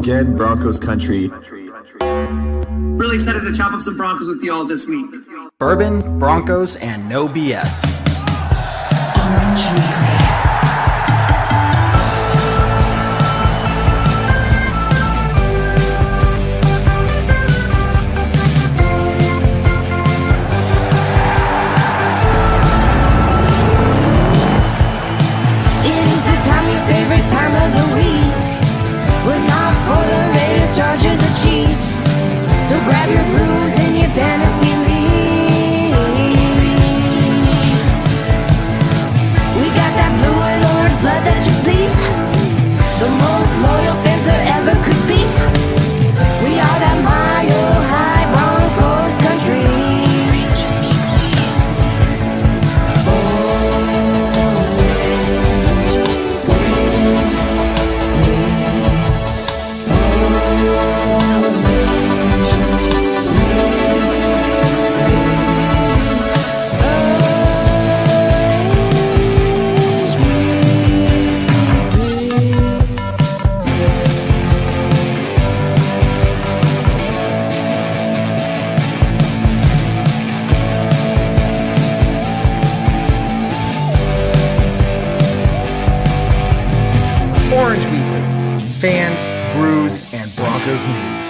again, Broncos country. Really excited to chop up some Broncos with you all this week. Bourbon, Broncos, and no BS. Favorite time of the week, but not for the Raiders, Chargers, or Chiefs. So grab your brews and your fantasy league. We got that blue and orange blood that you bleed. The most loyal fans there ever could be. We are that mile high Broncos country. Orange Weekly, fans, brews, and Broncos news.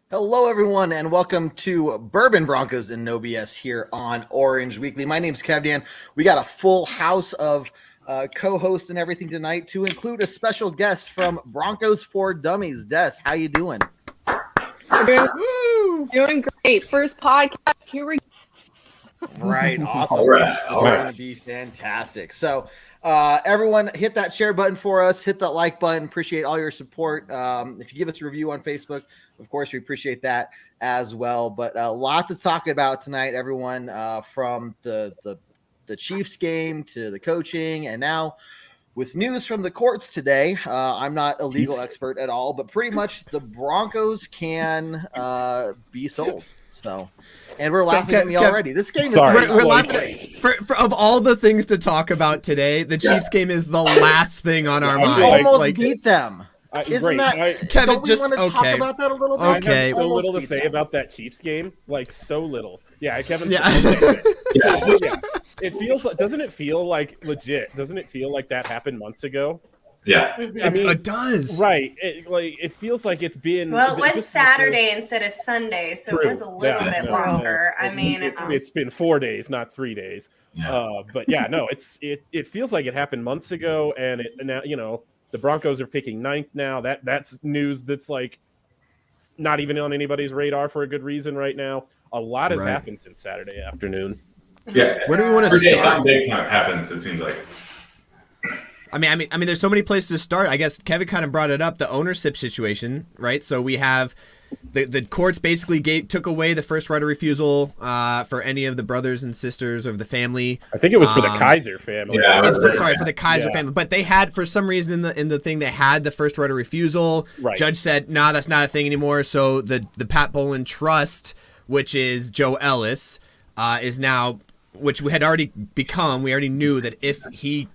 Hello, everyone, and welcome to Bourbon, Broncos, and no BS here on Orange Weekly. My name's Kevdan. We got a full house of co-hosts and everything tonight, to include a special guest from Broncos for Dummies. Des, how you doing? Doing great. First podcast. Here we go. Right, awesome. All right. It's going to be fantastic. So, everyone, hit that share button for us. Hit that like button. Appreciate all your support. If you give us a review on Facebook, of course, we appreciate that as well. But a lot to talk about tonight, everyone, from the Chiefs game to the coaching, and now with news from the courts today. I'm not a legal expert at all, but pretty much the Broncos can be sold. So, and we're laughing at me already. This game is we're laughing for of all the things to talk about today. The Chiefs game is the last thing on our mind. Almost beat them. Isn't that Kevin? Don't we Just want to talk about that a little bit? Okay. I have so little to say about that Chiefs game, like so little. Yeah, Kevin. Yeah. Yeah. It feels like, doesn't it feel like legit? Doesn't it feel like that happened months ago? Yeah, I mean, it does. Right. It feels like it's been. Well, it was Saturday instead of Sunday, so True. it was a little bit longer. I mean, it's been 4 days, not 3 days. Yeah. But yeah, no, it feels like it happened months ago, and now the Broncos are picking 9th now. That's news that's like not even on anybody's radar for a good reason right now. A lot has happened since Saturday afternoon. Yeah. Where do we want to start? Something big kind of happens. It seems like. I mean, there's so many places to start. I guess Kevin kind of brought it up, the ownership situation, right? So we have the courts basically took away the first right of refusal for any of the brothers and sisters of the family. I think it was for the Kaiser family. Yeah, for the Kaiser family. But they had, for some reason, in the thing, they had the first right of refusal. Right. Judge said, nah, that's not a thing anymore. So the Pat Bowlen Trust, which is Joe Ellis, is now, which we had already become. We already knew that if he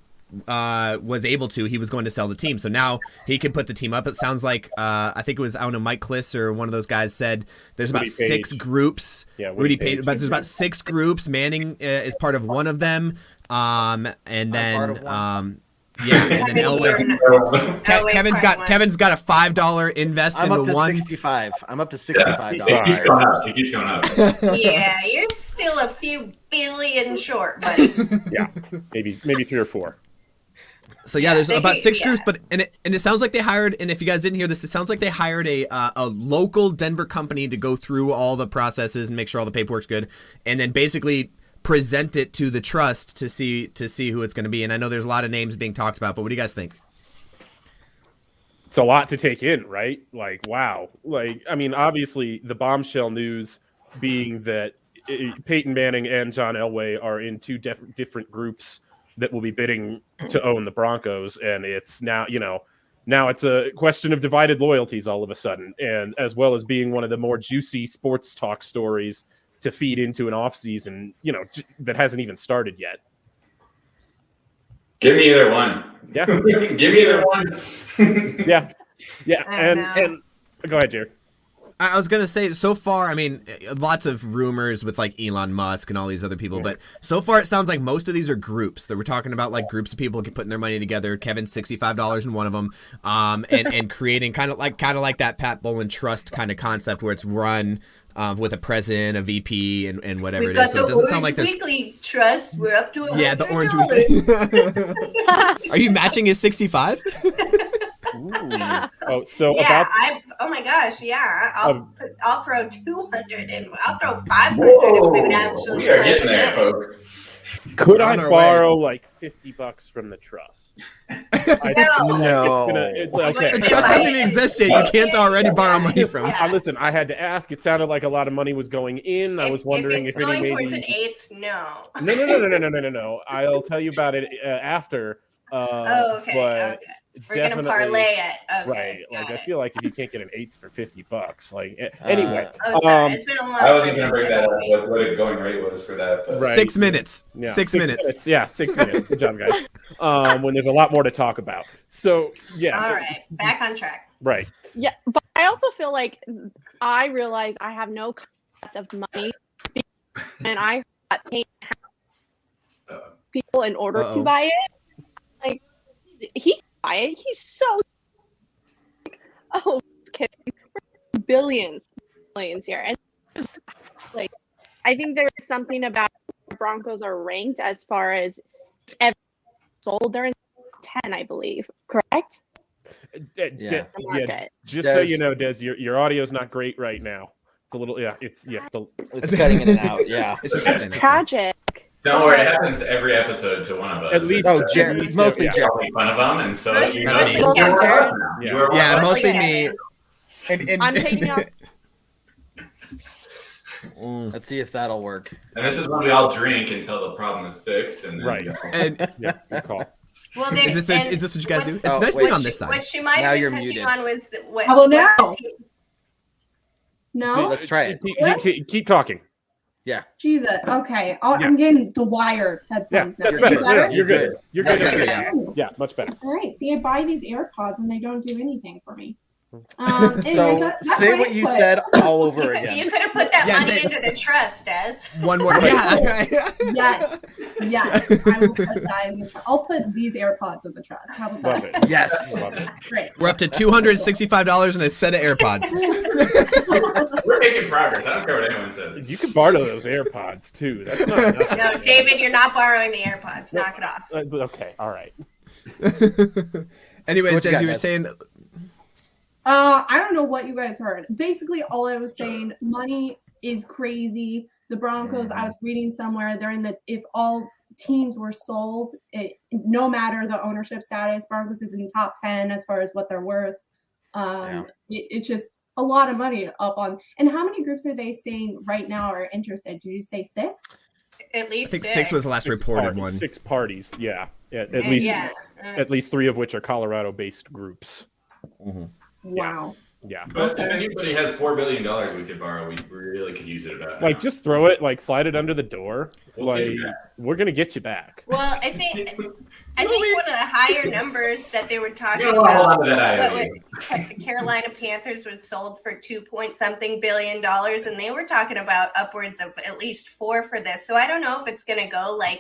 was able to, he was going to sell the team. So now he can put the team up. It sounds like I think it was, I don't know, Mike Kliss or one of those guys said there's about 6 groups. Yeah, Rudy Page, but there's about 6 groups. Manning is part of one of them. And then and then Elway's Kevin's got a $5 invest I'm into up to one. 65. I'm up to $65. It keeps going up. It keeps going up. yeah, you're still a few billion short, buddy. Yeah, maybe 3 or 4. So yeah, there's about 6 yeah. groups, but it sounds like they hired. And if you guys didn't hear this, it sounds like they hired a local Denver company to go through all the processes and make sure all the paperwork's good, and then basically present it to the trust to see who it's going to be. And I know there's a lot of names being talked about, but what do you guys think? It's a lot to take in, right? Like, wow. Like, I mean, obviously the bombshell news being that Peyton Manning and John Elway are in 2 different groups that will be bidding to own the Broncos. And it's now it's a question of divided loyalties all of a sudden. And as well as being one of the more juicy sports talk stories to feed into an offseason, that hasn't even started yet. Give me either one. Yeah. Give me either one. Yeah. I And go ahead, Jared. I was gonna say, so far, I mean, lots of rumors with like Elon Musk and all these other people, but so far it sounds like most of these are groups that we're talking about, like groups of people putting their money together. Kevin's $65 in one of them, and creating kind of like that Pat Bowlen Trust kind of concept where it's run with a president, a VP, and whatever We've it is. got So it the doesn't sound Orange like this. Weekly Trust. We're up to $100. Yeah, the Orange Weekly. Are you matching his 65? Oh, so Yeah, about oh my gosh, yeah. I'll throw 200 and I'll throw 500 Whoa, if they would actually. we are getting there, folks. could We're I on our borrow like $50 from the trust? No. Okay. The trust doesn't even exist yet. You can't already borrow money from it. Listen, I had to ask. It sounded like a lot of money was going in. I was wondering if if it's any going towards maybe. an eighth, no. No. I'll tell you about it after. Oh, okay. But Okay. We're gonna parlay it. Okay, right. Like got I it. feel like if you can't get an eighth for $50, like anyway. Oh, sorry. It's been a long time. I was even gonna bring that up. What a going rate was for that. But. Right. 6 minutes. Yeah, 6 minutes. Yeah, 6 minutes. Good job, guys. When there's a lot more to talk about. So yeah. All right, back on track. Right. Yeah, but I also feel like I realize I have no concept of money, and I got paid people in order to buy it. Like he can buy it. He's so. Oh, just kidding. We're billions here, and like I think there is something about Broncos are ranked as far as every sold. They're in 10, I believe. Correct? Yeah. Market. Just so you know, Des, your audio's not great right now. It's a little, it's cutting in and out. Yeah, It's just That's tragic. Don't worry, it happens every episode to one of us. At least, Oh, Jared, it's mostly Jared. Make fun of them, and so Mostly you That's know, me. you're Jared. welcome now. Yeah. You are Yeah, welcome. mostly Okay. me. And I'm taking out. Let's see if that'll work. And this is when we all drink until the problem is fixed. And then Right. we go. And yeah, good call. Well, is this what you guys do? It's Oh, nice wait. being on this side. What she might Now have you're been touching muted. on was what. How about now? what the team- No? Let's try it. Keep talking. Jesus. Okay. Yeah. I'm getting the wired Yeah, headphones now. that's Is better. it better? Yeah, you're good. You're That's good. better, yeah. Yeah, much better. All right. See, I buy these AirPods and they don't do anything for me. Anyways, So that's say my what you input. said all over again. You could have put that Yeah, money say- into the trust, Des. One more. Yeah. Yes. I will put that in the trust. I'll put these AirPods in the trust. How about Love that? it. Yes. Love it. Great. We're up to $265 and a set of AirPods. We're making progress. I don't care what anyone says. You could borrow those AirPods too. That's not enough. No, David, you're not borrowing the AirPods. Knock it off. Okay, all right. Anyways, What you Des, got, you were Des? saying. I don't know what you guys heard. Basically, all I was saying, money is crazy. The Broncos, I was reading somewhere, they're in the, if all teams were sold, no matter the ownership status, Broncos is in top 10 as far as what they're worth. It's just a lot of money up on. And how many groups are they saying right now are interested? Did you say 6? At I least think 6 was the last reported one. 6 parties, yeah. At And least yeah, at least 3 of which are Colorado-based groups. Wow. Yeah. But if anybody has $4 billion we could borrow, we really could use it about now. Like, just throw it, like, slide it under the door. We'll Like, give you that. we're going to get you back. Well, I think one of the higher numbers that they were talking You don't want to hold about, on to that what IOU. was Carolina Panthers was sold for $2-something billion, and they were talking about upwards of at least 4 for this. So I don't know if it's going to go like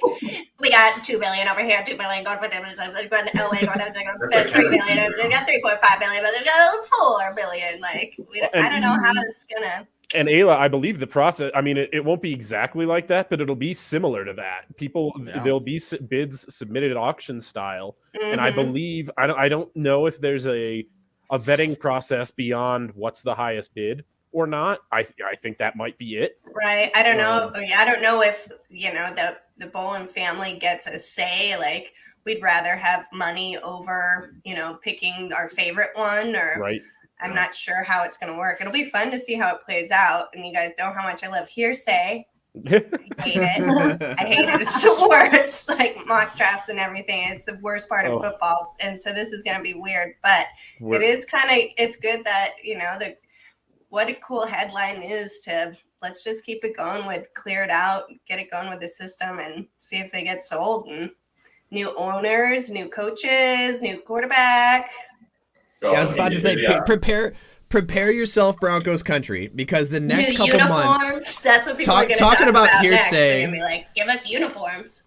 we got $2 billion over here, $2 billion going for them, going to LA, going to $3 billion, we got $3.5 billion, but they got $4 billion. Like I don't know how it's gonna. And Ayla, I believe the process, I mean, it won't be exactly like that, but it'll be similar to that. There'll be bids submitted at auction style. And I believe, I don't know if there's a vetting process beyond what's the highest bid or not. I think that might be it. Right. I don't know. I don't know if, the Bolin family gets a say, like we'd rather have money over, picking our favorite one or Right. I'm not sure how it's going to work. It'll be fun to see how it plays out. And you guys know how much I love hearsay. I hate it. I hate it. It's the worst, like mock drafts and everything. It's the worst part of football. And so this is going to be weird, but it is it's good that, what a cool headline is to let's just keep it going with clear it out, get it going with the system and see if they get sold. And new owners, new coaches, new quarterback. Oh, Yeah, I was about to say, yeah. prepare yourself, Broncos country, because the next New couple uniforms. months, That's what people are going to talk about next. hearsay. They're going to be like, give us uniforms.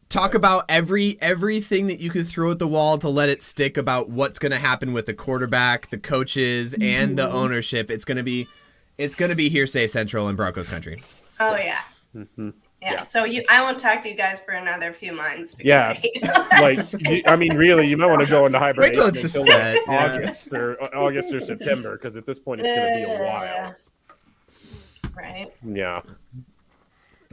talk about everything that you could throw at the wall to let it stick about what's going to happen with the quarterback, the coaches, and the ownership. It's going to be hearsay central in Broncos country. Oh yeah. Mm-hmm. Yeah. So I won't talk to you guys for another few months. Because Yeah. I mean, really, you might want to go into hibernation Wait till it's until set, August or September, because at this point it's going to be a while. Right. Yeah.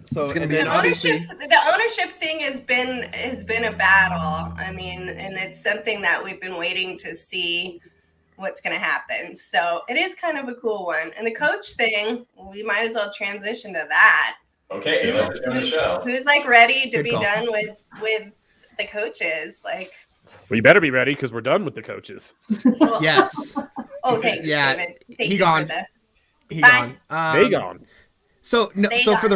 So It's gonna and be then an obviously The ownership thing has been a battle. I mean, and it's something that we've been waiting to see what's going to happen. So it is kind of a cool one. And the coach thing, we might as well transition to that. Okay, let's go to the show. Who's like ready to Good be call. done with the coaches? Like, Well, you better be ready because we're done with the coaches. well, yes, Oh, thanks, Yeah, David. Thank he you gone. for the- he Bye. gone. They gone. So no, They so gone. for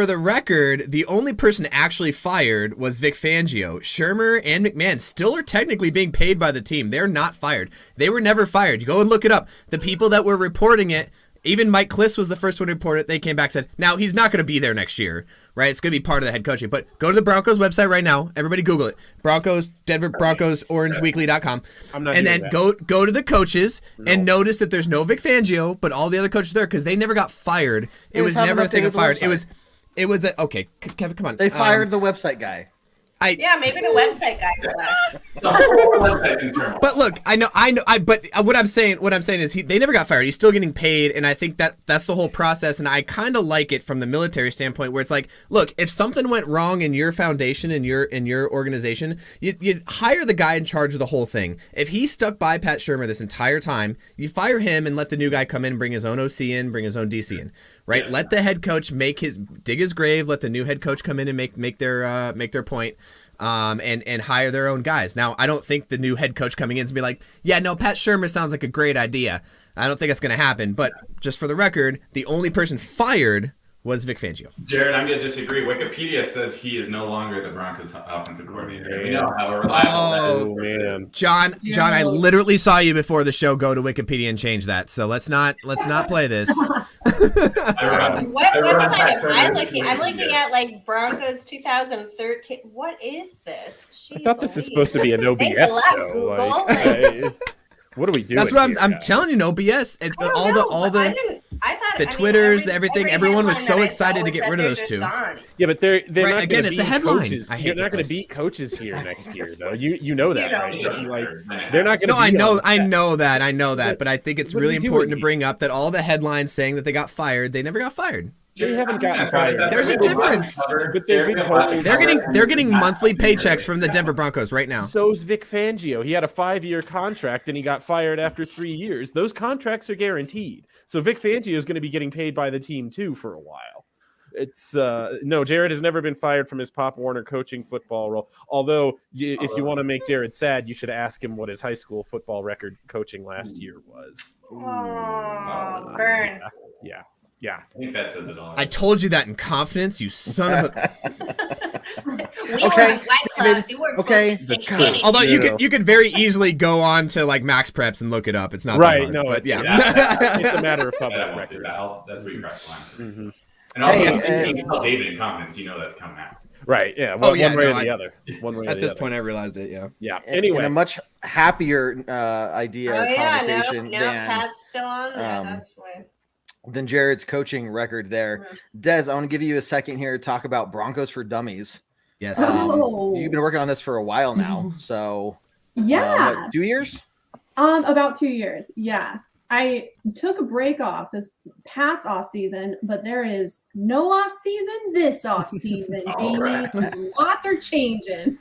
the record, the only person actually fired was Vic Fangio. Shermer and McMahon still are technically being paid by the team. They're not fired. They were never fired. You go and look it up. The people that were reporting it, even Mike Kliss was the first one to report it. They came back and said, now he's not going to be there next year, right? It's going to be part of the head coaching. But go to the Broncos website right now. Everybody Google it. Broncos, Denver Broncos, OrangeWeekly.com. I'm not And doing then that. go to the coaches and notice that there's no Vic Fangio, but all the other coaches are there because they never got fired. It was haven't never a thing updated of the fired. website. It was okay. Kevin, come on. They fired the website guy. Yeah, maybe the website guy sucks. The whole website internal. But look, I know. But what I'm saying is, they never got fired. He's still getting paid, and I think that's the whole process. And I kind of like it from the military standpoint, where it's like, look, if something went wrong in your foundation, in your organization, you hire the guy in charge of the whole thing. If he stuck by Pat Shermer this entire time, you fire him and let the new guy come in, bring his own OC in, bring his own DC in. Right? Yeah. Let the head coach dig his grave. Let the new head coach come in and make their point. And hire their own guys. Now, I don't think the new head coach coming in is going to be like, yeah, no, Pat Shermer sounds like a great idea. I don't think that's going to happen. But just for the record, the only person fired was Vic Fangio. Jared, I'm going to disagree. Wikipedia says he is no longer the Broncos offensive coordinator. And we know how reliable that is. Man. John, I literally saw you before the show go to Wikipedia and change that. So let's not play this. What website am I looking? I'm Yeah. looking at like Broncos 2013. What is this? I thought this is Jeez supposed to be an OBS Thanks a lot, show. Google. What are we doing? That's what here, I'm guys? telling you. No BS. I don't know, but I thought the Twitters, everything, everyone was so excited to get rid of those two. Yeah, but they're Right, not again, gonna it's the beat headline. coaches. I hate You're this not going place. to beat coaches here next year, though. You know that, You right? don't. Like, they're not going to. No, I know that, but I think it's What are really you doing important to here? bring up that all the headlines saying that they got fired, they never got fired. They haven't gotten fired. There's a difference. But they've been coaching. They're getting monthly paychecks from the Denver Broncos right now. So's Vic Fangio. He had a 5-year contract and he got fired after 3 years. Those contracts are guaranteed. So Vic Fangio is going to be getting paid by the team too for a while. It's no, Jared has never been fired from his Pop Warner coaching football role. Although, if you want to make Jared sad, you should ask him what his high school football record coaching last year was. Oh, burn. Yeah. I think that says it all. I told you that in confidence, you son of a. We Okay. were White Clubs. You weren't Okay. supposed to say anything. Although Yeah. you could very easily go on to like Max Preps and look it up. It's not Right, that hard, no, but yeah. it's a matter of Yeah, I public won't do record. that. That's what you press line. Mhm. And also, Hey, you can tell David in confidence, you know that's coming out. Right, yeah. Oh, One, yeah, one way no, or the I- other. One way or At the this other. point, I realized it. Yeah. Yeah. In Anyway, a much happier idea Oh or yeah, conversation no, Pat's still on there. um, That's why. than Jared's coaching record there. Des, I want to give you a second here to talk about Broncos for Dummies. Yes. Oh. You've been working on this for a while now. So, Yeah. what, 2 years? About 2 years. Yeah. I took a break off this past off season, but there is no off season this off season, All baby. right. Lots are changing.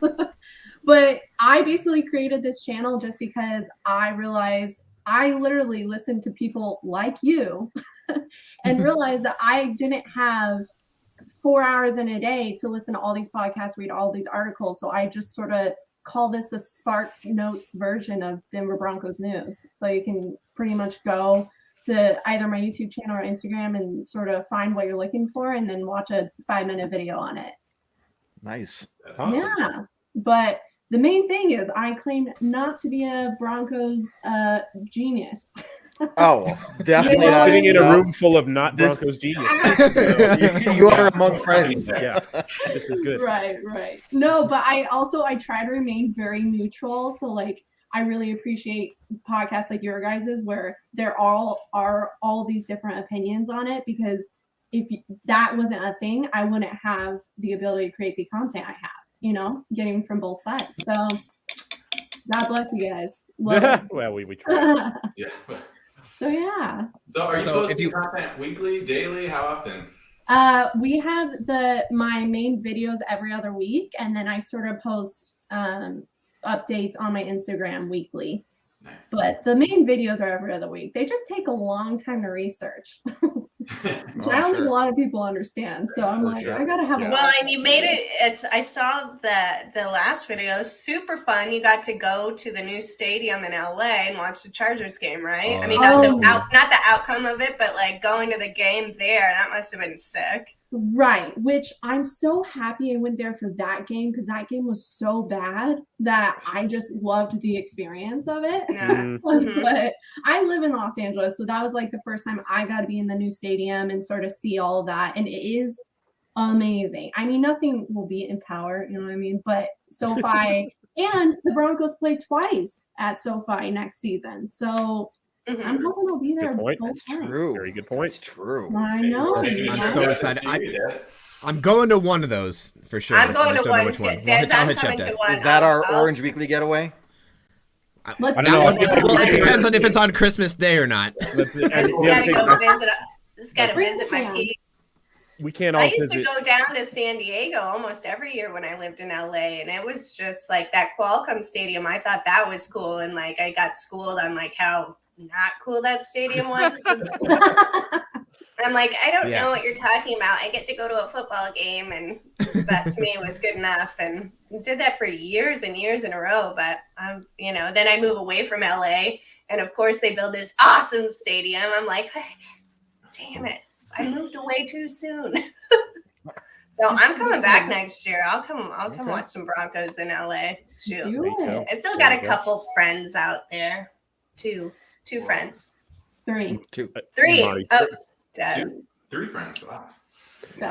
But I basically created this channel just because I realized I literally listened to people like you and realized that I didn't have 4 hours in a day to listen to all these podcasts, read all these articles. So I just sort of call this the Spark Notes version of Denver Broncos news. So you can pretty much go to either my YouTube channel or Instagram and sort of find what you're looking for and then watch a 5-minute video on it. Nice. That's awesome. But the main thing is I claim not to be a Broncos genius. Oh, definitely Yeah. not. Sitting in a No. room full of not Broncos geniuses. You are among friends. Yeah, this is good. Right. No, but I try to remain very neutral. So like I really appreciate podcasts like your guys's where there are all these different opinions on it, because if that wasn't a thing, I wouldn't have the ability to create the content I have, getting from both sides. So God bless you guys. Love it. Well, we try. Yeah. So yeah. So are you So posting if you- content weekly, daily? How often? We have my main videos every other week, and then I sort of post updates on my Instagram weekly. Nice. But the main videos are every other week. They just take a long time to research. Which I don't think a lot of people understand. So I'm like, I gotta have a Well, and you made it. I saw the last video. Super fun. You got to go to the new stadium in LA and watch the Chargers game, right? I mean, not the outcome of it, but like going to the game there. That must have been sick. Right, which I'm so happy I went there for that game, because that game was so bad that I just loved the experience of it. Yeah. But I live in Los Angeles, so that was like the first time I got to be in the new stadium and sort of see all of that, and it is amazing. I mean, nothing will beat Empower, you know what I mean? But SoFi and the Broncos play twice at SoFi next season, so I'm hoping I'll be there. Good point. both That's times. true. Very good point. That's true. I know. I'm so excited. I'm going to one of those for sure. I'm going I just to don't know one which too. one. Des, I'll I'm hit coming Chef to Des. one. Is that our I'll- Orange Weekly getaway? Let's That do one- it. well, it depends on if it's on Christmas Day or not. I just gotta go visit. Just gotta visit my peeps. We can't all I used to visit. go down to San Diego almost every year when I lived in LA, and it was just like that Qualcomm Stadium. I thought that was cool, and like I got schooled on like how not cool that stadium was. I'm like, I don't know what you're talking about. I get to go to a football game, and that to me was good enough. And did that for years and years in a row. But then I move away from LA, and of course they build this awesome stadium. I'm like, damn it, I moved away too soon. So I'm coming back next year. I'll come watch some Broncos in LA too. Do it. I still got a couple friends out there. Two friends. Three. Three. Marty. Oh, Des. 3 friends. Wow.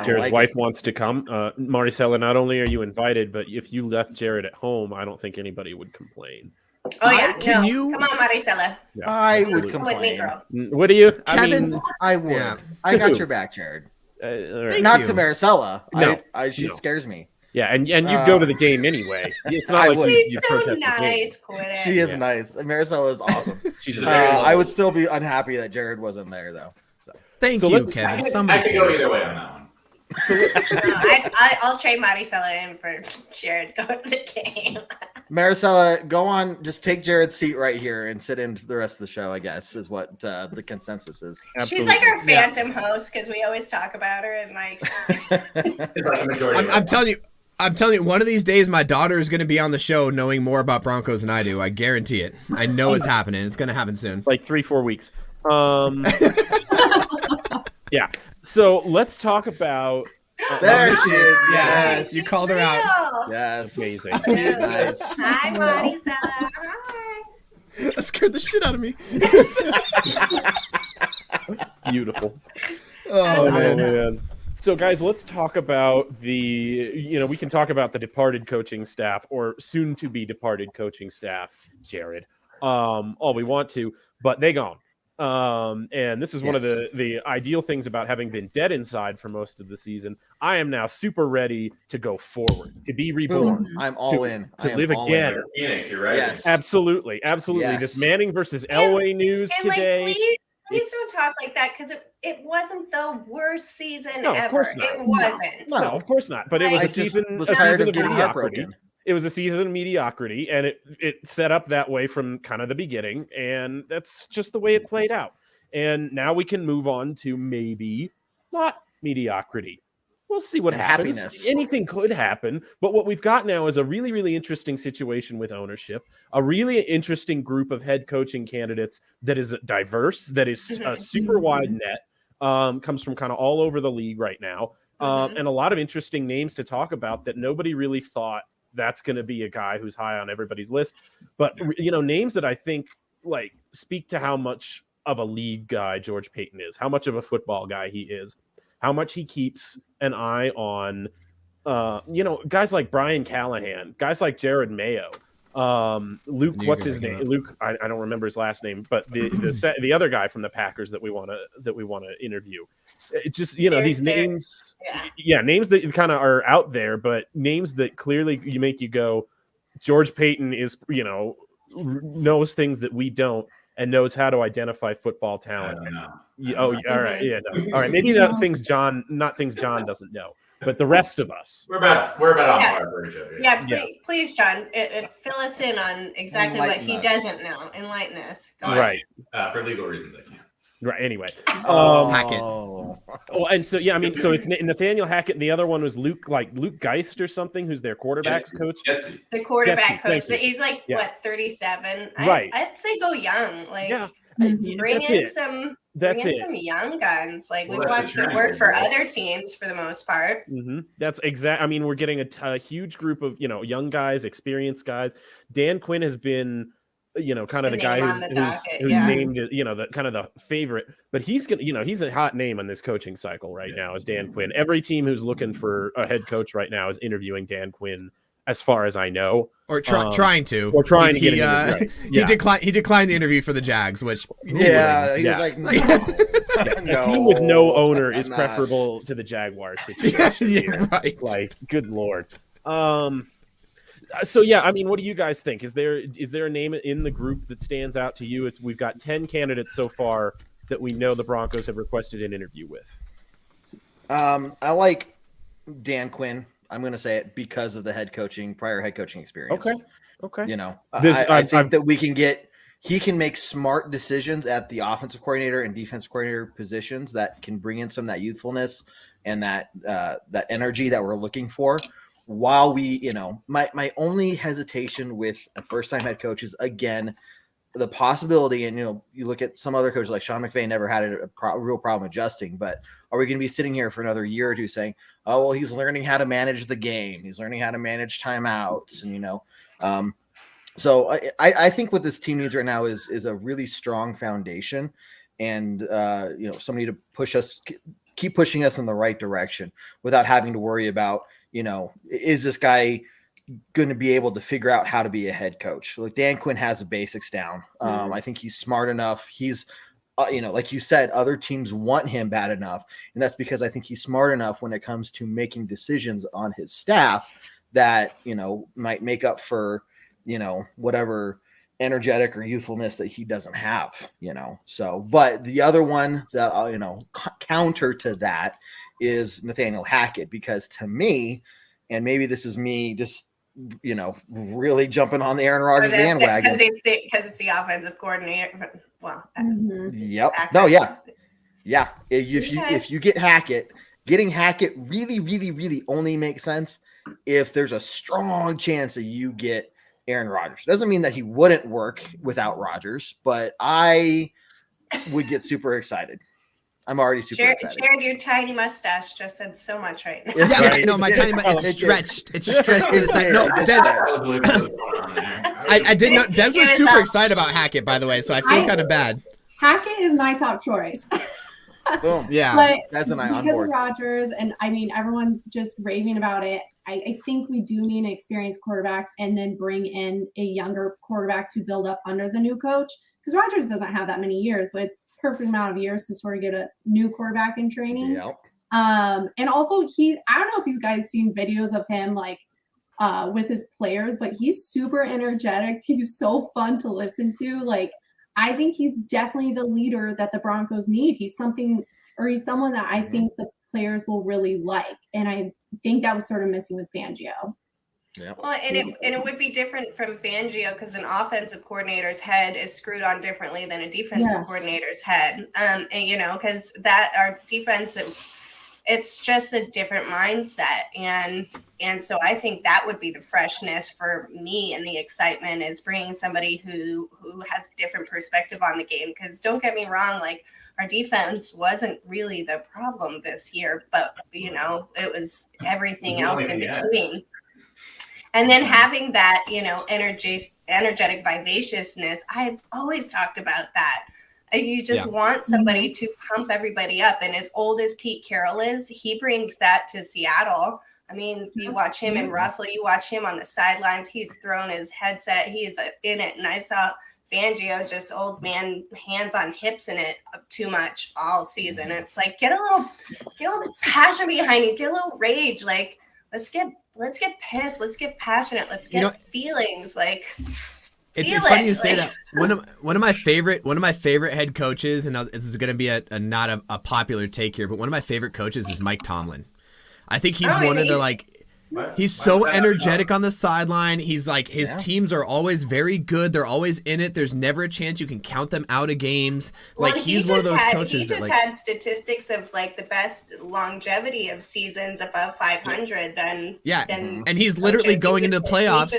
Jared's like wife wants to come. Maricela, not only are you invited, but if you left Jared at home, I don't think anybody would complain. Oh yeah, Can no. you- Come on, Maricela. Yeah, I would absolutely. Come with me, complain. girl. What do you, Kevin, I would. Yeah. I To got who? your back, Jared. all right. Thank Not you. to Maricela. No. She No. scares me. Yeah, and you'd go to the game anyway. It's not I like would. you She's so protest the game. nice. Quit it. She is Yeah. nice. Maricela is awesome. She's a very very I would still be unhappy that Jared wasn't there, though. So. Thank So you, let's- Kevin. I Somebody could go cares. either way on that one. I'll trade Maricela in for Jared going to the game. Maricela, go on. Just take Jared's seat right here and sit in for the rest of the show, I guess, is what the consensus is. She's like our phantom host because we always talk about her and like. It's like a majority of I'm telling you, one of these days my daughter is going to be on the show knowing more about Broncos than I do. I guarantee it. I know it's happening. It's going to happen soon. like 3-4 weeks. Yeah. So let's talk about. There she is. Yes, Yes. you called her out. Yes. Amazing. Nice. Hi, Maricela. Hi. That scared the shit out of me. Beautiful. Oh, man. man. So, guys, let's talk about we can talk about the departed coaching staff or soon to be departed coaching staff, Jared, all we want to, but they gone. And this is one of the ideal things about having been dead inside for most of the season. I am now super ready to go forward, to be reborn, I'm all in. to I am live all again. in. Phoenix, you're right. Yes. Absolutely. Yes. This Manning versus Elway news And today. like, please It's- don't talk like that because it wasn't the worst season No, of ever. course not. It wasn't. No, of course not. But it was I a just season, was a tired season of of getting mediocrity. heartbroken. It was a season of mediocrity, and it set up that way from kind of the beginning, and that's just the way it played out. And now we can move on to maybe not mediocrity. We'll see what And happens. happiness. Anything could happen, but what we've got now is a really, really interesting situation with ownership, a really interesting group of head coaching candidates that is diverse, that is a super wide net, comes from kind of all over the league right now, and a lot of interesting names to talk about that nobody really thought that's going to be a guy who's high on everybody's list. But names that I think like speak to how much of a league guy George Payton is, how much of a football guy he is, how much he keeps an eye on, guys like Brian Callahan, guys like Jared Mayo, Luke, what's his name? Luke, I don't remember his last name, but the other guy from the Packers that we want to interview. It just these names, names that kind of are out there, but names that clearly you make you go, George Payton is knows things that we don't and knows how to identify football talent. All right, all right, maybe not things John doesn't know. But the rest of us, we're about on par for each other. Yeah, please, John, fill us in on exactly what he doesn't know. Enlighten us. Go right. For legal reasons, I can't. Right. Anyway, Hackett. Oh, and so so it's Nathaniel Hackett, and the other one was Luke Geist or something, who's their quarterbacks coach. The quarterback coach. He's like what, 37? Right. I'd say go young. Like bring some young guns. Like we watched it work for other teams for the most part. That's exact. I mean, we're getting a huge group of young guys, experienced guys. Dan Quinn has been kind of the guy who's named the kind of the favorite, but he's a hot name on this coaching cycle right now is Dan Quinn. Every team who's looking for a head coach right now is interviewing Dan Quinn, as far as I know, or trying to get him. Right. He declined the interview for the Jags, which he was like, no. A team with no owner is preferable to the Jaguars situation. Right. Like, good Lord. So I mean, what do you guys think? Is there a name in the group that stands out to you? We've got 10 candidates so far that we know the Broncos have requested an interview with. I like Dan Quinn. I'm going to say it because of the prior head coaching experience. Okay. I think that he can make smart decisions at the offensive coordinator and defensive coordinator positions that can bring in some of that youthfulness and that energy that we're looking for. While we, my only hesitation with a first-time head coach is, again, the possibility, and, you look at some other coaches like Sean McVay never had a real problem adjusting, but are we going to be sitting here for another year or two saying, oh, well, he's learning how to manage the game. He's learning how to manage timeouts. And, so I think what this team needs right now is a really strong foundation and, somebody to keep pushing us in the right direction without having to worry about, is this guy going to be able to figure out how to be a head coach? Like Dan Quinn has the basics down. I think he's smart enough. He's, like you said, other teams want him bad enough. And that's because I think he's smart enough when it comes to making decisions on his staff that, might make up for, whatever energetic or youthfulness that he doesn't have, So, but the other one that I'll, counter to that is Nathaniel Hackett, because to me, and maybe this is me just, really jumping on the Aaron Rodgers bandwagon. Because it's the offensive coordinator. Well, yep. No, yeah. If you get Hackett, getting Hackett really, really, really only makes sense if there's a strong chance that you get Aaron Rodgers. Doesn't mean that he wouldn't work without Rodgers, but I would get super excited. I'm already super excited. Jared, your tiny mustache just said so much right now. Yeah, no, my tiny it's stretched. It's stretched to the side. No, Des, I did not. Des was super excited about Hackett, by the way, so I feel kind of bad. Hackett is my top choice. Boom. Yeah. But Des and I on because board. of Rodgers, and I mean, everyone's just raving about it. I think we do need an experienced quarterback and then bring in a younger quarterback to build up under the new coach. Because Rodgers doesn't have that many years, but it's perfect amount of years to sort of get a new quarterback in training. Yep. And also I don't know if you guys seen videos of him like with his players, but he's super energetic. He's so fun to listen to. Like, I think he's definitely the leader that the Broncos need. He's someone that I think the players will really like. And I think that was sort of missing with Fangio. Yeah. Well, and it would be different from Fangio because an offensive coordinator's head is screwed on differently than a defensive coordinator's head. And because our defensive, it's just a different mindset. And so I think that would be the freshness for me, and the excitement is bringing somebody who has different perspective on the game. Because don't get me wrong, like our defense wasn't really the problem this year, but it was everything else in between. And then having that, energetic vivaciousness, I've always talked about that. You just want somebody to pump everybody up. And as old as Pete Carroll is, he brings that to Seattle. I mean, you watch him and Russell, you watch him on the sidelines. He's thrown his headset. He's in it. And I saw Fangio, just old man, hands on hips in it too much all season. It's like, get a little passion behind you. Get a little rage. Like, let's get pissed. Let's get passionate. Let's get feelings. Like, it's funny you say that. One of my favorite head coaches, and this is going to be not a popular take here, but one of my favorite coaches is Mike Tomlin. I think he's one of the he's so energetic on the sideline. He's like his teams are always very good. They're always in it. There's never a chance you can count them out of games. Well, he's one of those coaches he just had statistics of the best longevity of seasons above 500 than and he's literally going into the playoffs.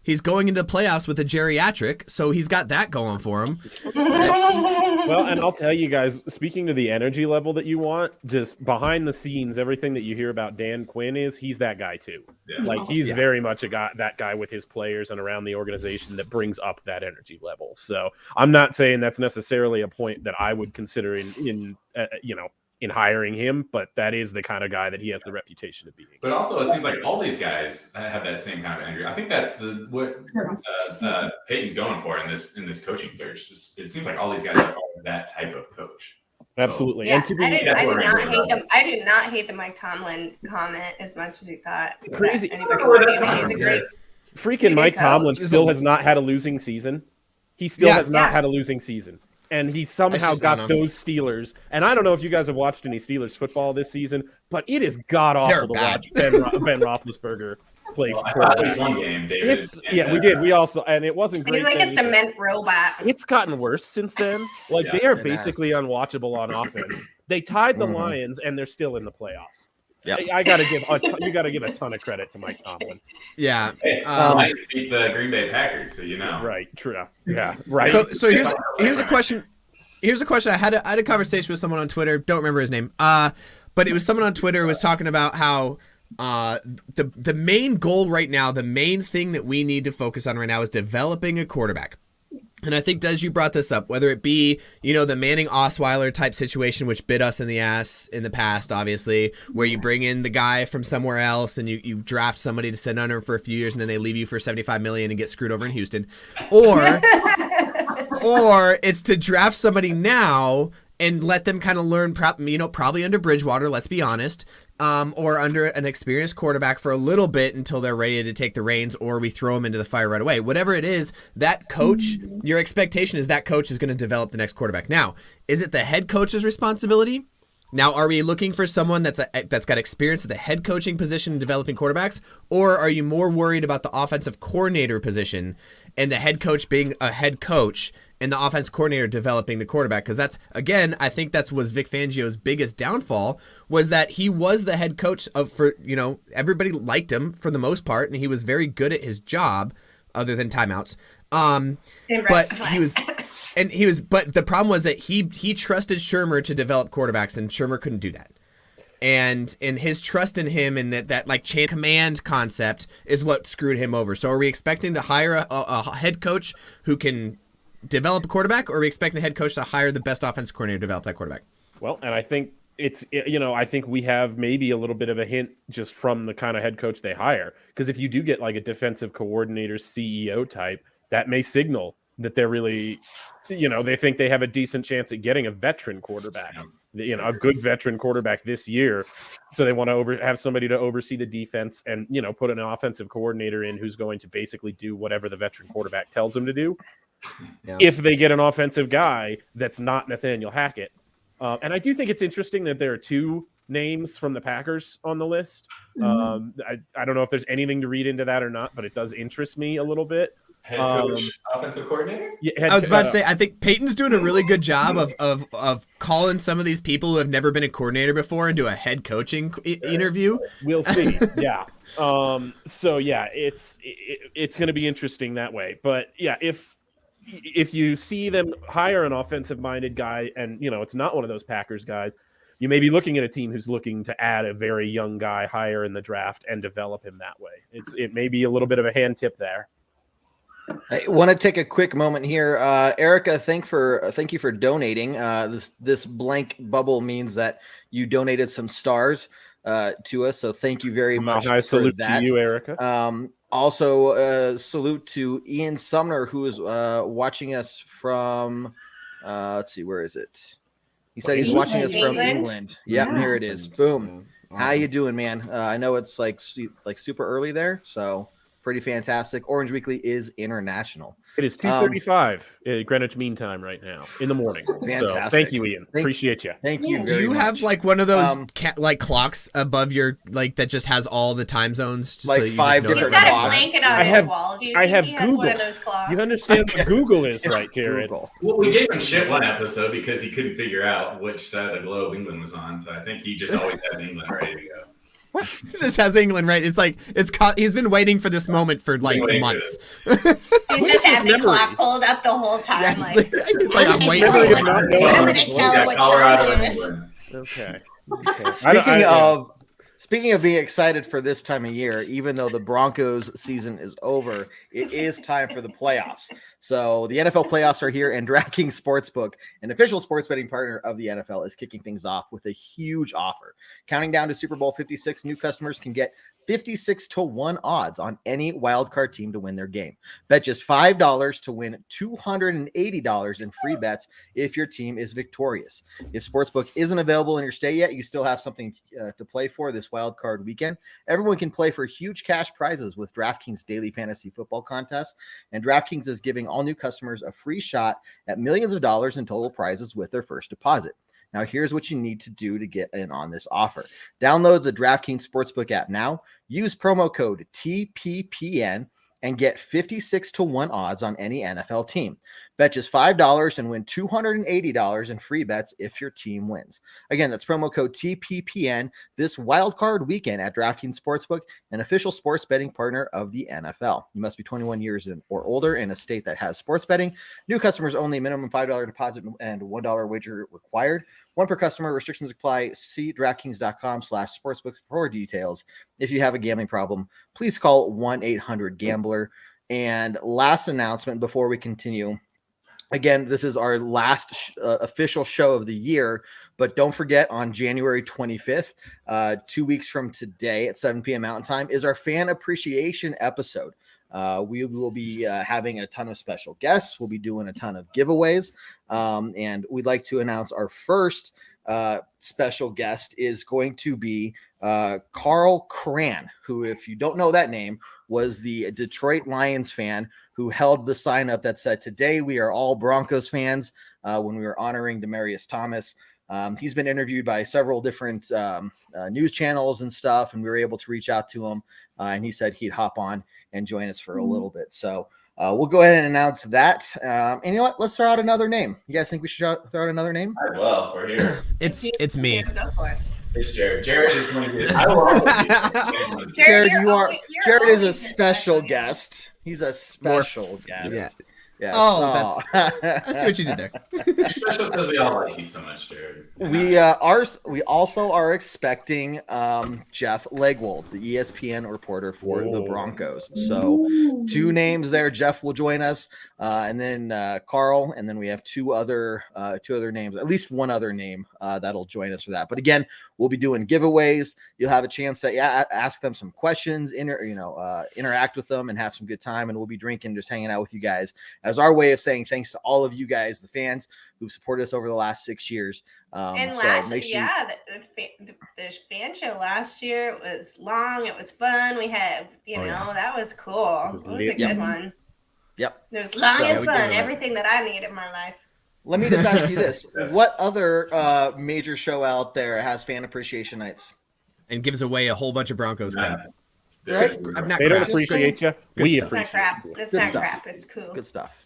He's going into the playoffs with a geriatric, so he's got that going for him. Well, and I'll tell you guys, speaking to the energy level that you want, just behind the scenes, everything that you hear about Dan Quinn he's that guy too. Yeah. He's very much that guy with his players and around the organization that brings up that energy level. So I'm not saying that's necessarily a point that I would consider in hiring him, but that is the kind of guy that he has the reputation of being. But also, it seems like all these guys have that same kind of energy. I think that's what Peyton's going for in this coaching search. It seems like all these guys are that type of coach. Absolutely. So, I did not hate the Mike Tomlin comment as much as you thought. Crazy. Freaking Mike Tomlin still has not had a losing season. He still has not had a losing season. And he somehow got those Steelers. And I don't know if you guys have watched any Steelers football this season, but it is god-awful to watch Ben Roethlisberger play. Well, I thought it was one game, David. We did. We also, and it wasn't great. He's like a cement robot. It's gotten worse since then. They are basically unwatchable on offense. They tied the Lions, and they're still in the playoffs. Yep. You got to give a ton of credit to Mike Tomlin. Yeah. Lions beat the Green Bay Packers, so you know. Right. True. Yeah. Right. So here's a question. Here's a question. I had a conversation with someone on Twitter. Don't remember his name. But it was someone on Twitter who was talking about how the main goal right now, the main thing that we need to focus on right now is developing a quarterback. And I think, Des, you brought this up, whether it be, the Manning Osweiler type situation, which bit us in the ass in the past, obviously, where you bring in the guy from somewhere else and you draft somebody to sit under him for a few years and then they leave you for $75 million and get screwed over in Houston. Or it's to draft somebody now and let them kind of learn, probably under Bridgewater, let's be honest, or under an experienced quarterback for a little bit until they're ready to take the reins, or we throw them into the fire right away. Whatever it is, that coach, your expectation is that coach is going to develop the next quarterback. Now, is it the head coach's responsibility? Now, are we looking for someone that's got experience at the head coaching position in developing quarterbacks, or are you more worried about the offensive coordinator position and the head coach being a head coach and the offense coordinator developing the quarterback? Because that's, again, I think that's was Vic Fangio's biggest downfall, was that he was the head coach everybody liked him for the most part, and he was very good at his job, other than timeouts. But the problem was that he trusted Shermer to develop quarterbacks, and Shermer couldn't do that. And his trust in him and that chain command concept is what screwed him over. So are we expecting to hire a head coach who can develop a quarterback, or are we expecting a head coach to hire the best offensive coordinator to develop that quarterback? Well, and I think I think we have maybe a little bit of a hint just from the kind of head coach they hire. Because if you do get a defensive coordinator, CEO type, that may signal that they're really, they think they have a decent chance at getting a veteran quarterback, a good veteran quarterback this year. So they want to have somebody to oversee the defense and, put an offensive coordinator in who's going to basically do whatever the veteran quarterback tells them to do. Yeah. If they get an offensive guy that's not Nathaniel Hackett. And I do think it's interesting that there are two names from the Packers on the list. I don't know if there's anything to read into that or not, but it does interest me a little bit. Head coach, offensive coordinator? Yeah, I was about to say, I think Peyton's doing a really good job of calling some of these people who have never been a coordinator before into a head coaching interview. We'll see. Yeah. So yeah, it's going to be interesting that way. But yeah, if you see them hire an offensive minded guy and it's not one of those Packers guys, you may be looking at a team who's looking to add a very young guy higher in the draft and develop him that way. It may be a little bit of a hand tip there. I want to take a quick moment here. Erica, thank you for donating. This blank bubble means that you donated some stars to us, so thank you very much for salute that. To you, Erica. Also, salute to Ian Sumner, who is watching us from. Let's see, where is it? He said he's watching us from England. Yep, Yeah. here it is. Boom. Yeah. How you doing, man? I know it's like super early there, so pretty fantastic. Orange Weekly is international. It is 2:35 Greenwich Mean Time right now in the morning. Fantastic. So thank you, Ian. Appreciate you. Thank you. Do very you much. have like one of those like clocks above your that just has all the time zones? Like you just 5 know He's different that- got a clocks. blanket on I his have- wall. Do you I think have he has one of Google. those clocks? You understand what Google is, right, Jared? Google. Well, we gave him shit one episode because he couldn't figure out which side of the globe England was on. So I think he just always had England ready to go. It just has England, right? It's like he's been waiting for this moment for like Waiting for months. He's just had the memory. clock pulled up the whole time. Yeah, like, it's like I'm waiting. Memory for of not it. knowing. I'm gonna tell him what time it is. England. Okay. Speaking of being excited for this time of year, even though the Broncos season is over, it is time for the playoffs. So the NFL playoffs are here, and DraftKings Sportsbook, an official sports betting partner of the NFL, is kicking things off with a huge offer. Counting down to Super Bowl 56, new customers can get 56-1 odds on any wildcard team to win their game. Bet just $5 to win $280 in free bets if your team is victorious. If Sportsbook isn't available in your state yet, you still have something to play for this wildcard weekend. Everyone can play for huge cash prizes with DraftKings Daily Fantasy Football Contest, and DraftKings is giving all new customers a free shot at millions of dollars in total prizes with their first deposit. Now, here's what you need to do to get in on this offer. Download the DraftKings Sportsbook app now. Use promo code TPPN and get 56-1 odds on any NFL team. Bet just $5 and win $280 in free bets if your team wins. Again, that's promo code TPPN this wildcard weekend at DraftKings Sportsbook, an official sports betting partner of the NFL. You must be 21 years or older in a state that has sports betting. New customers only, minimum $5 deposit and $1 wager required. One per customer. Restrictions apply. See DraftKings.com/sportsbook for details. If you have a gambling problem, please call 1-800-GAMBLER. And last announcement before we continue. Again, this is our last official show of the year, but don't forget on January 25th, 2 weeks from today at 7 p.m. Mountain Time, is our fan appreciation episode. We will be having a ton of special guests. We'll be doing a ton of giveaways. And we'd like to announce our first special guest is going to be Carl Cran, who, if you don't know that name, was the Detroit Lions fan who held the sign up that said, "Today we are all Broncos fans," when we were honoring Demaryius Thomas. He's been interviewed by several different news channels and stuff, and we were able to reach out to him, and he said he'd hop on and join us for a little bit. So we'll go ahead and announce that. And you know what? Let's throw out another name. You guys think we should throw out another name? Well, we're here. It's me. Go for it. It's Jared. Jared is going to be. I will always be. Jared, you're Jared is a always special guest. He's a special guest. Yeah. Yes. Oh, I see what you did there. You're special because we all like you so much, Jared. We also are expecting Jeff Legwold, the ESPN reporter for the Broncos. So 2 names there. Jeff will join us, and then Carl, and then we have two other names, at least one other name that'll join us for that. But again, we'll be doing giveaways. You'll have a chance to ask them some questions, interact with them, and have some good time. And we'll be drinking, just hanging out with you guys as our way of saying thanks to all of you guys, the fans who've supported us over the last 6 years. And so last make sure the fan show last year was long. It was fun. We had, that was cool. It was a good one. Yep. It was long and we fun. did it. Everything that I need in my life. Let me just ask you this. What other major show out there has fan appreciation nights? And gives away a whole bunch of Broncos crap. Right? I'm not They don't crap. appreciate you. Good We stuff. It's not appreciate crap. you. It's Good not stuff. crap. It's cool. Good stuff.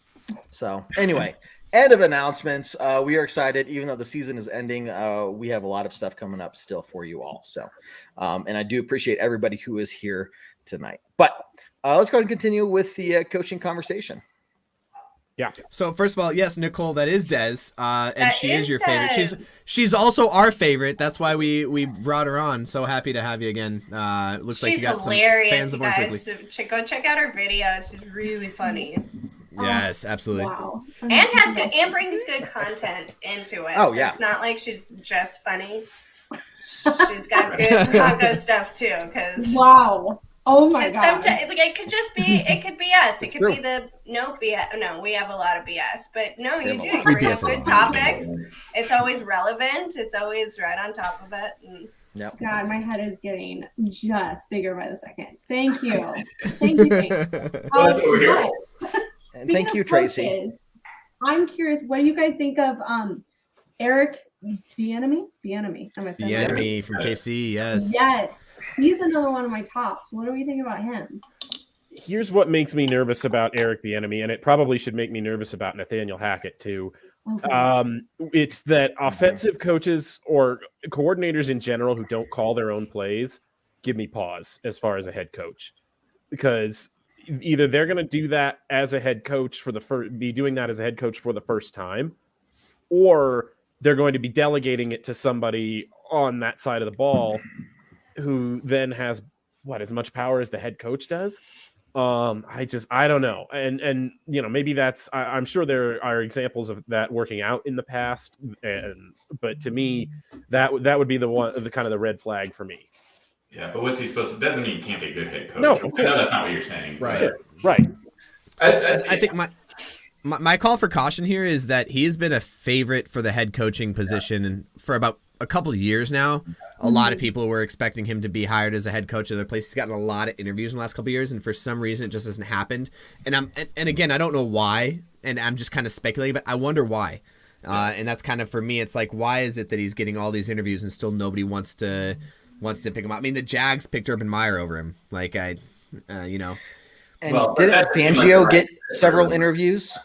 So anyway, end of announcements. We are excited. Even though the season is ending, we have a lot of stuff coming up still for you all. So, and I do appreciate everybody who is here tonight. But let's go ahead and continue with the coaching conversation. Yeah. So first of all, yes, Nicole, that is Des, and That she is is your favorite. Des. She's also our favorite. That's why we brought her on. So happy to have you again. Looks like you She's got hilarious, some you fans of guys. Orange So go check out her videos. She's really funny. Weekly. Yes, absolutely. Wow. And has good and brings good content into it. Oh, So yeah. it's not like she's just funny. She's got good Bronco stuff too. Because Wow. Oh my god. sometimes like it could just be it could be us. It It's could true. be the no BS. No, we have a lot of BS, but no, you have do. a You lot. We bring up BS a good lot. topics. It's always relevant. It's always right on top of it. And Yep. God, my head is getting just bigger by the second. Thank you. Thank you. Thank you. Well, that's what we're here but And speaking thank you, of Tracy. coaches, I'm curious, what do you guys think of Eric Bieniemy? Am I saying The that right? enemy from KC, yes. Yes. He's another one of my tops. What do we think about him? Here's what makes me nervous about Eric Bieniemy, and it probably should make me nervous about Nathaniel Hackett too. Okay. It's that offensive coaches or coordinators in general who don't call their own plays give me pause as far as a head coach, because either they're going to do that as a head coach be doing that as a head coach for the first time, or they're going to be delegating it to somebody on that side of the ball who then has as much power as the head coach does. I don't know. And maybe I'm sure there are examples of that working out in the past. But to me, that would be the kind of the red flag for me. Yeah, but what's he supposed to? Doesn't mean he can't be a good head coach. No, of I know course. that's not what you're saying. Right. Right. I think my call for caution here is that he has been a favorite for the head coaching position for about a couple of years now. A lot of people were expecting him to be hired as a head coach at other places. He's gotten a lot of interviews in the last couple of years, and for some reason it just hasn't happened. And again, I don't know why, and I'm just kind of speculating, but I wonder why. And that's kind of, for me, it's like, why is it that he's getting all these interviews and still nobody wants to pick him up? I mean, the Jags picked Urban Meyer over him. Like, And Well, didn't that's Fangio right. get several interviews?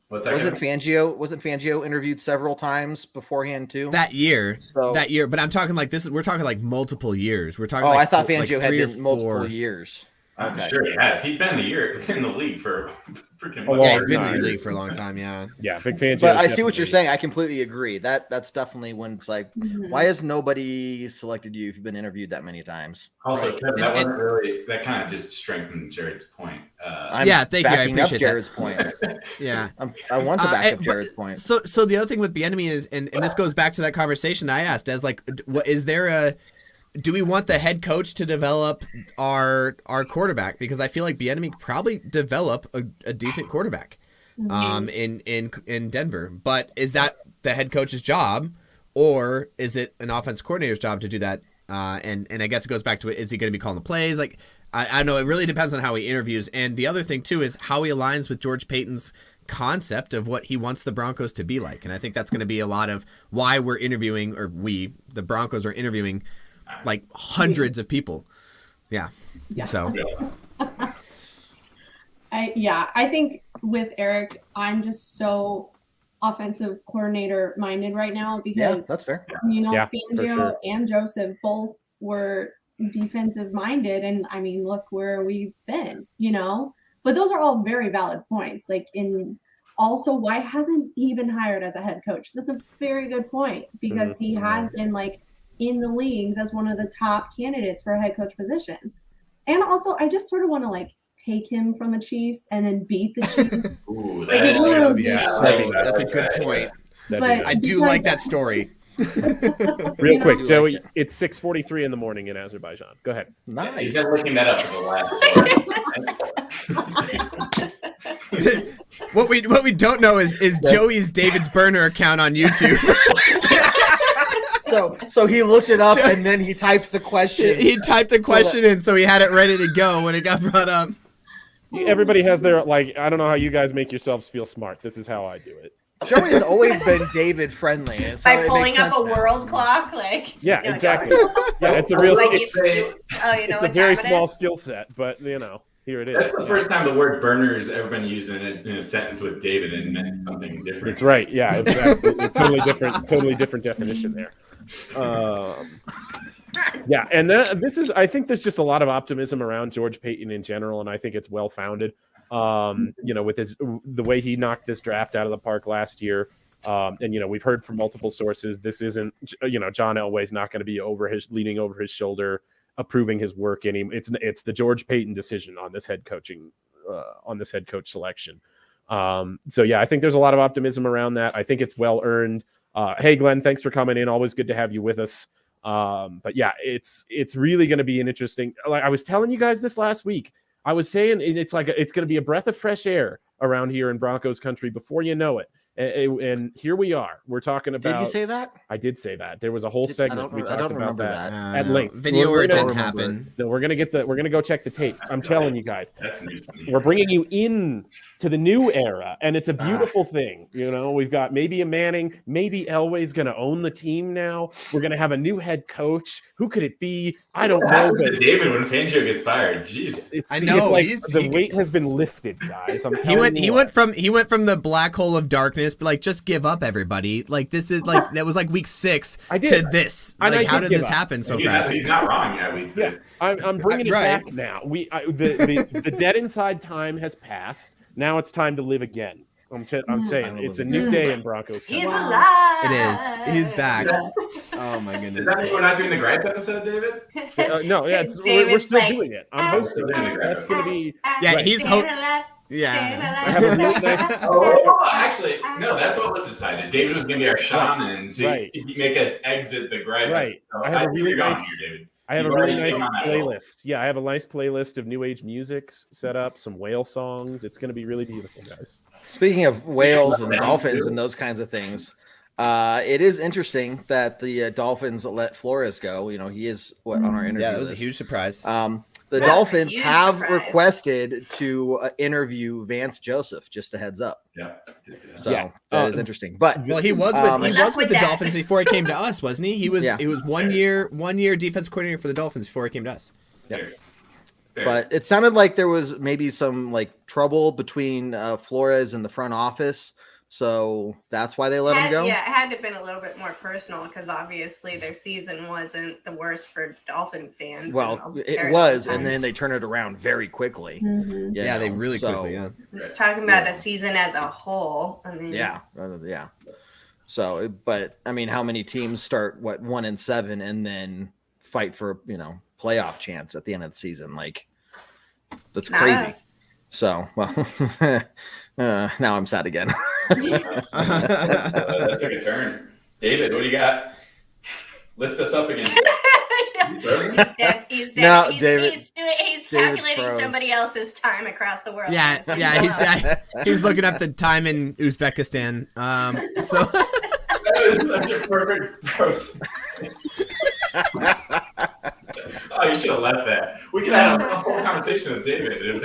What's that? Wasn't Fangio interviewed several times beforehand too? that year, So- but I'm talking like this. We're talking like multiple years. We're talking. Oh, like I thought four- Fangio like had 3 or been multiple 4 years. I'm Okay. sure he has. He's been in the league for freaking. A Yeah, long he's been in time. the league for a long time. Yeah. Yeah, Vic Fangio. But I see what you're definitely- saying. I completely agree. That's definitely when it's like, Mhm. why has nobody selected you if you've been interviewed that many times? Also, Right. Kevin, that And- wasn't really. That kind of just strengthened Jared's point. I'm Yeah, thank you. I backing up appreciate that. Jared's point. Yeah. I want to back up but- Jared's point. So the other thing with Bieniemy is, and this goes back to that conversation I asked, as like, what is there do we want the head coach to develop our quarterback? Because I feel like Bieniemy could probably develop a decent quarterback, in Denver. But is that the head coach's job, or is it an offense coordinator's job to do that? And I guess it goes back to, is he going to be calling the plays? Like, I know it really depends on how he interviews. And the other thing too is how he aligns with George Payton's concept of what he wants the Broncos to be like. And I think that's going to be a lot of why we're interviewing, or the Broncos are interviewing like hundreds of people. Yeah. So I think with Eric, I'm just so offensive coordinator minded right now Yeah, because that's fair. Yeah, for Fangio sure. and Joseph both were defensive minded, and I mean, look where we've been, But those are all very valid points. Also, why hasn't he been hired as a head coach? That's a very good point because he has been in the leagues as one of the top candidates for a head coach position. And also, I just sort of want to take him from the Chiefs and then beat the Chiefs. Ooh, Like, it's one of those- that's a good point. That'd be But- nice. I do like that story. Real quick, do Joey, like it's 6:43 in the morning in Azerbaijan. Go ahead. Nice. He's been looking that up for the last. What we don't know is Joey's David's burner account on YouTube. So he looked it up and then he typed the question. He typed the question in, so he had it ready to go when it got brought up. Everybody has their I don't know how you guys make yourselves feel smart. This is how I do it. Joey has always been David friendly. And so by it pulling makes up a sense now. world clock, Yeah, no, exactly. don't. Yeah, it's a real. Like It's, you know it's a what very time it small is? skill set, but here it is. That's the first time the word burner has ever been used in a sentence with David and meant something different. That's right. Yeah, it's a totally different definition there. Yeah, and this is. I think there's just a lot of optimism around George Payton in general, and I think it's well founded. With the way he knocked this draft out of the park last year. And we've heard from multiple sources. This isn't, John Elway's not going to be leaning over his shoulder, approving his work anymore. It's the George Payton decision on this head coach selection. So yeah, I think there's a lot of optimism around that. I think it's well earned. Hey Glenn, thanks for coming in. Always good to have you with us. But yeah, it's really going to be an interesting. Like I was telling you guys this last week. I was saying it's going to be a breath of fresh air around here in Broncos country before you know it. And here we are. We're talking about. Did you say that? I did say that. There was a whole segment we talked about that at length. Video where it didn't happen. No, we're gonna go check the tape. I'm telling you guys, we're bringing you in to the new era, and it's a beautiful thing. We've got maybe a Manning, maybe Elway's gonna own the team now. We're gonna have a new head coach. Who could it be? I don't know. What happens to David when Fangio gets fired? Jeez, I know. The weight has been lifted, guys. He went from the black hole of darkness. But like, just give up, everybody. Like, this is like that was like week 6 to this. Like, how did this happen so fast? He's not wrong. Yeah, week 6. I'm bringing it back now. The dead inside time has passed. Now it's time to live again. I'm saying it's a new day in Broncos. He's alive. It is. He's back. Oh my goodness. Does that mean we're not doing the Gripe episode, David? No, yeah, we're still doing it. I'm hosting it. That's going to be. Yeah, he's hosting. Yeah. I have a really nice. Actually, no, that's what was decided. David was going to be our shaman to make us exit the Gripe. Right. So I have a really nice. David. I have a really nice playlist. Yeah, I have a nice playlist of new age music set up, some whale songs. It's going to be really beautiful, guys. Speaking of whales and dolphins and those kinds of things, it is interesting that the Dolphins let Flores go. He is on our interview. Yeah, that was a huge surprise. The Dolphins have requested to interview Vance Joseph. Just a heads up. Yeah. So that is interesting. But he was with the Dolphins before he came to us, wasn't he? He was 1 year defense coordinator for the Dolphins before he came to us. Yeah. But it sounded like there was maybe some trouble between Flores and the front office. So that's why they let him go? Yeah, it had to have been a little bit more personal because obviously their season wasn't the worst for Dolphin fans. Well, it was, and then they turned it around very quickly. Mm-hmm. Yeah, they really quickly, Talking about a season as a whole. I mean, yeah. So, but, I mean, how many teams start, 1-7 and then fight for, playoff chance at the end of the season? That's crazy. Nice. So, well, now I'm sad again. That took a turn. David, what do you got? Lift us up again. He's dead. No, David. He's calculating somebody else's time across the world. Yeah. He's looking up the time in Uzbekistan. So that was such a perfect pose. Oh, you should have left that. We could have a whole conversation with David.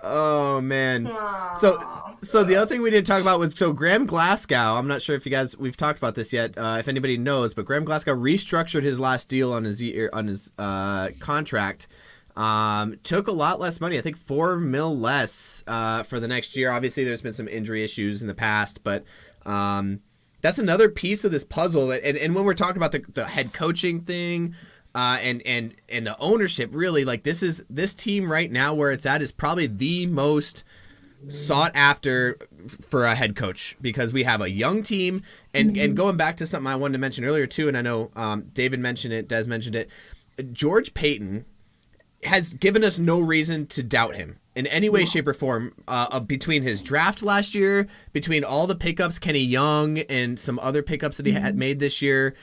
Oh man. So the other thing we didn't talk about was Graham Glasgow. I'm not sure if we've talked about this yet. If anybody knows, but Graham Glasgow restructured his last deal on his contract. Took a lot less money. I think $4 million less for the next year. Obviously, there's been some injury issues in the past, but that's another piece of this puzzle. And when we're talking about the head coaching thing. And the ownership, really, this team right now where it's at is probably the most sought after for a head coach because we have a young team and going back to something I wanted to mention earlier too, and I know David mentioned it, Des mentioned it. George Payton has given us no reason to doubt him in any way, shape, or form. Between his draft last year, between all the pickups, Kenny Young, and some other pickups that he had made this year,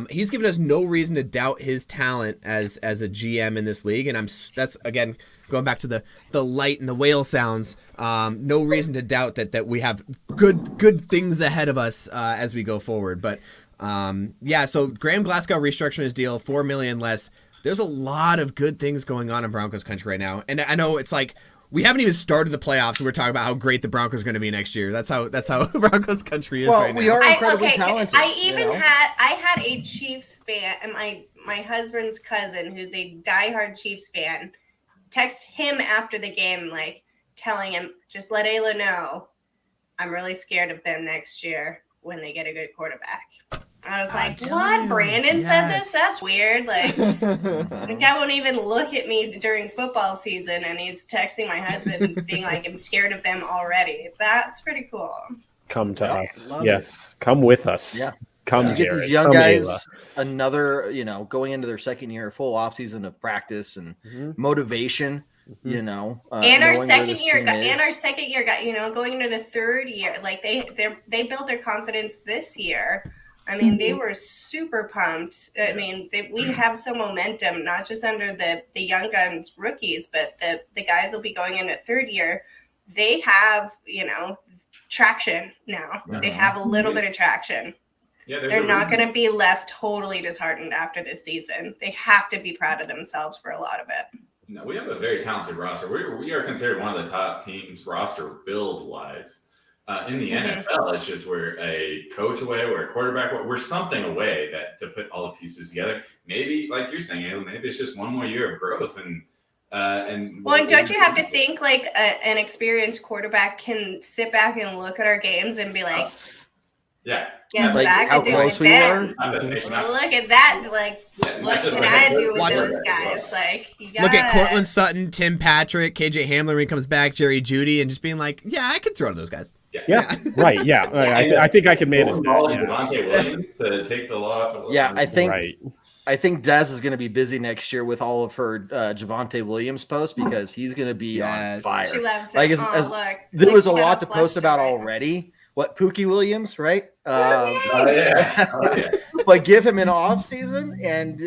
he's given us no reason to doubt his talent as a GM in this league. And that's again going back to the light and the whale sounds. No reason to doubt that we have good things ahead of us as we go forward. But so Graham Glasgow restructuring his deal, $4 million less. There's a lot of good things going on in Broncos country right now. And I know it's we haven't even started the playoffs. We're talking about how great the Broncos are going to be next year. That's how Broncos country is right now. We are incredibly talented. I had a Chiefs fan, and my husband's cousin, who's a diehard Chiefs fan, text him after the game, telling him, just let Ayla know I'm really scared of them next year when they get a good quarterback. I was like, I'm what? telling you, Brandon said this? yes. That's weird. Like, the guy won't even look at me during football season, and he's texting my husband being like, I'm scared of them already. That's pretty cool. Come to Yeah, us. love Yes. Come with us. Yeah. Come You get Jared. these young Come guys Ayla. another, going into their second year, full off season of practice and motivation. And our knowing where second this year team got, is. and our second year got, going into the third year, like they built their confidence this year. I mean, they were super pumped. I mean, we have some momentum, not just under the young guns rookies, but the guys will be going into third year. They have, traction now. They have a little bit of traction. Yeah, They're not going to be left totally disheartened after this season. They have to be proud of themselves for a lot of it. No, we have a very talented roster. We are considered one of the top teams roster build wise in the NFL. It's just we're a coach away, we're a quarterback away, we're something away to put all the pieces together. Maybe, like you're saying, Ayla, maybe it's just one more year of growth and don't you have to think like an experienced quarterback can sit back and look at our games and be like, yeah. guess what Like I how could do close with we them? are. Look at that. Like, what can I do with Watch those it. guys? Like, you Look at gotta- Cortland Sutton, Tim Patrick, KJ Hamler when he comes back, Jerry Judy, and just being like, yeah, I could throw to those guys. Yeah. Right. Yeah. I think I can manage that. Devontae Williams to take the law. Yeah, I think Right. I think Dez is going to be busy next year with all of her Javonte Williams posts because he's going to be on Yes. fire. She loves it. Like, Look, there like was a she got lot to fluster post about right now. already. What, Pookie Williams, right? Oh, yeah. But give him an off season and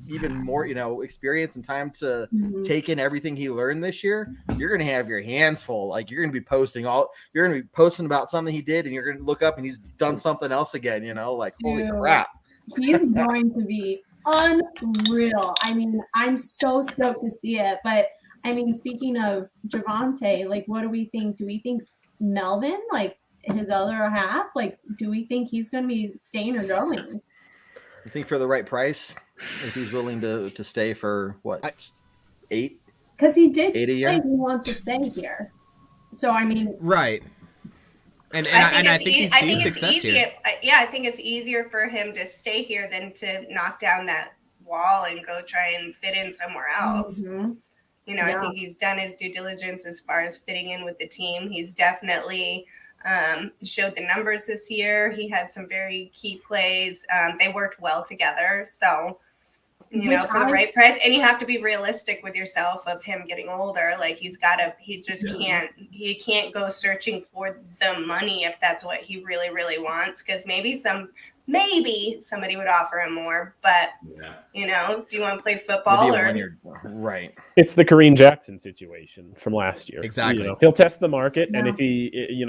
even more, experience and time to take in everything he learned this year. You're going to have your hands full. Like, you're going to be posting about something he did, and you're going to look up and he's done something else again. Like, holy Dude. crap! He's going to be unreal. I mean, I'm so stoked to see it. But I mean, speaking of Javonte, like, what do we think? Do we think Melvin, like his other half, like, do we think he's going to be staying or going? I think for the right price, if he's willing to stay for what, 8? Because he did 8 a say year? he wants to stay here. So I mean, Right. And I think he sees success here. I think it's easier for him to stay here than to knock down that wall and go try and fit in somewhere else. mhm. I think he's done his due diligence as far as fitting in with the team. He's definitely showed the numbers this year. He had some very key plays. They worked well together. So, for the right price, and you have to be realistic with yourself of him getting older. Like, he can't go searching for the money if that's what he really, really wants. Because maybe somebody would offer him more, but do you want to play football or right? It's the Kareem Jackson situation from last year. Exactly. He'll test the market, and Yeah. if he,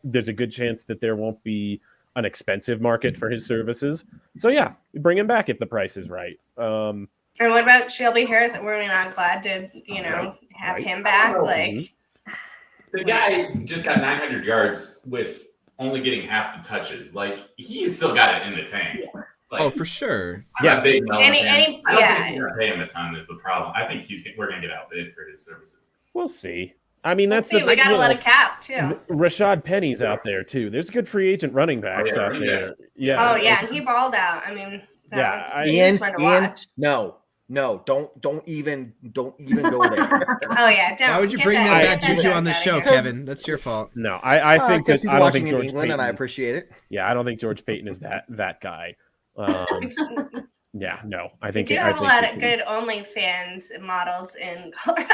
there's a good chance that there won't be an expensive market for his services. So yeah, bring him back if the price is right. And what about Shelby Harris? Were we not glad to, have him back? Like, The guy just got 900 yards with only getting half the touches. Like, he's still got it in the tank. Like, Oh, for sure. I'm a big Melvin Any- fan. any- I don't yeah. think he's gonna pay him a ton is the problem. I think we're gonna get outbid for his services. We'll see. I mean, we'll that's see. the We got a you lot know, of cap too. Rashad Penny's out there too. There's good free agent running backs out running there. backs. Yeah. Oh yeah, and he balled out. I mean, he was fun to watch. No, don't even go there. Oh yeah, don't. Why would you get bring that get bad juju junk on the outta show, here. Kevin? That's your fault. No, I think Because that he's I don't watching think in George England, and I Payton- appreciate it. Yeah, I don't think George Payton is that guy. Yeah, no, I We think do I have a think lot he of can- good OnlyFans models in Colorado.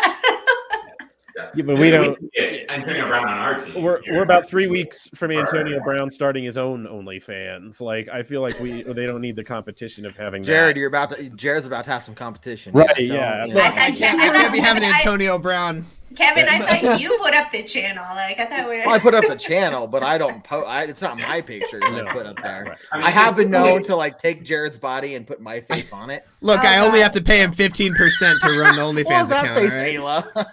Yeah, but we don't. get Antonio Brown on our team. We're about 3 weeks from Antonio Brown starting his own OnlyFans. Like, I feel like they don't need the competition of having Jared, that. Jared's about to have some competition. Right, don't- yeah. you Look, know. I can't be having Antonio Brown. Kevin, I thought you put up the channel. Like, I thought we Well, I put up the channel, but I don't post. It's not my pictures I put up there. Right. I mean, I have been known to take Jared's body and put my face on it. Look, Oh, I only God. have to pay him 15% to run the What was OnlyFans that account. face, All right? Ayla?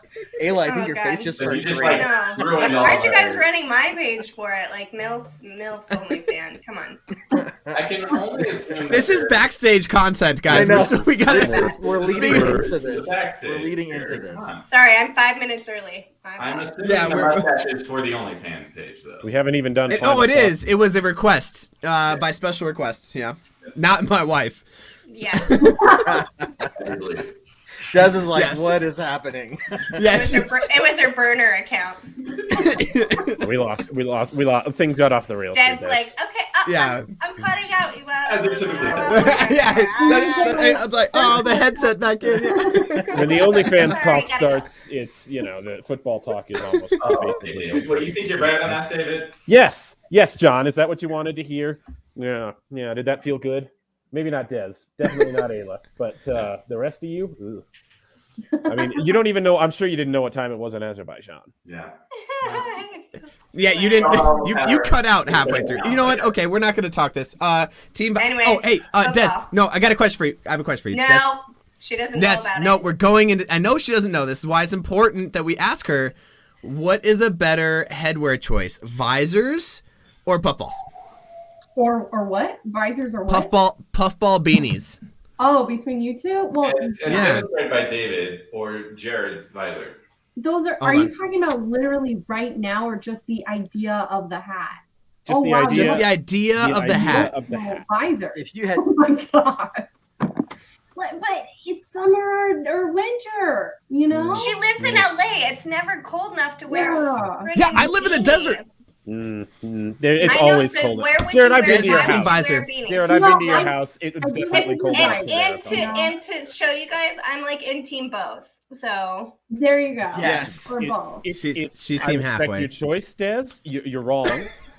Ayla, I think Oh, your God. face just Did you turned just, green. I know. ruined all Aren't you of guys our- running my page for it? Like, MILF's OnlyFans. Come on. I can only assume This is backstage content, guys. I know. We got We're leading Speaking- into this. Backstage. We're leading into Here, this. come on. Sorry, I'm 5 minutes early. I'm assuming Yeah, the we're- mustache is for the OnlyFans page, though. We haven't even done. Oh, final it thoughts. is. It was a request by special request. Yeah, not my wife. Yeah. I believe. Des is like, Yes. what is happening? Yeah, It was her burner account. We lost. Things got off the rails. Dad's here, like, Des. okay, Yeah. I'm cutting out. You As it typically yeah. I was like, oh, the headset back in. When the OnlyFans Sorry, talk gotta go. starts, it's the football talk is almost Oh, basically. okay. What, you think you're better than us, David? Yes, John. Is that what you wanted to hear? Yeah. Did that feel good? Maybe not Des. Definitely not Ayla. But the rest of you, ugh. I mean, you don't even know. I'm sure you didn't know what time it was in Azerbaijan. Yeah. Yeah, you didn't. Oh, You cut out halfway through. You know what? Okay, we're not going to talk this. Team. Anyways, oh, hey, Des. football. No, I got a question for you. I have a question for you. Des. No, she doesn't know Des. about No, it. we're going into. I know she doesn't know this. Is why it's important that we ask her. What is a better headwear choice, visors or puffballs? Or what? Visors or what? Puffball beanies. Oh, between you two? Well, It's Yeah. illustrated by David or Jared's visor. those are. Hold Are you on. talking about literally right now, or just the idea of the hat? Just Oh, the wow, idea. Just the idea of the idea hat. of the hat. Visors. If you had Oh my god. But it's summer or winter, you know? She lives in LA. It's never cold enough to wear. Yeah. a Yeah, friggin' I live in the beanie. desert. It's I know, Oh, always so cold. where would Jared, you I've been wear to your visors? Team house. visor. Wear beanies. Jared, I've No, been to your I- house. It was I do definitely have cold to enough And, to wear and, to, something. and to show you guys, I'm like in team both. So There you go. Yes. Or both. She's I team respect halfway. your choice, Des. You're wrong.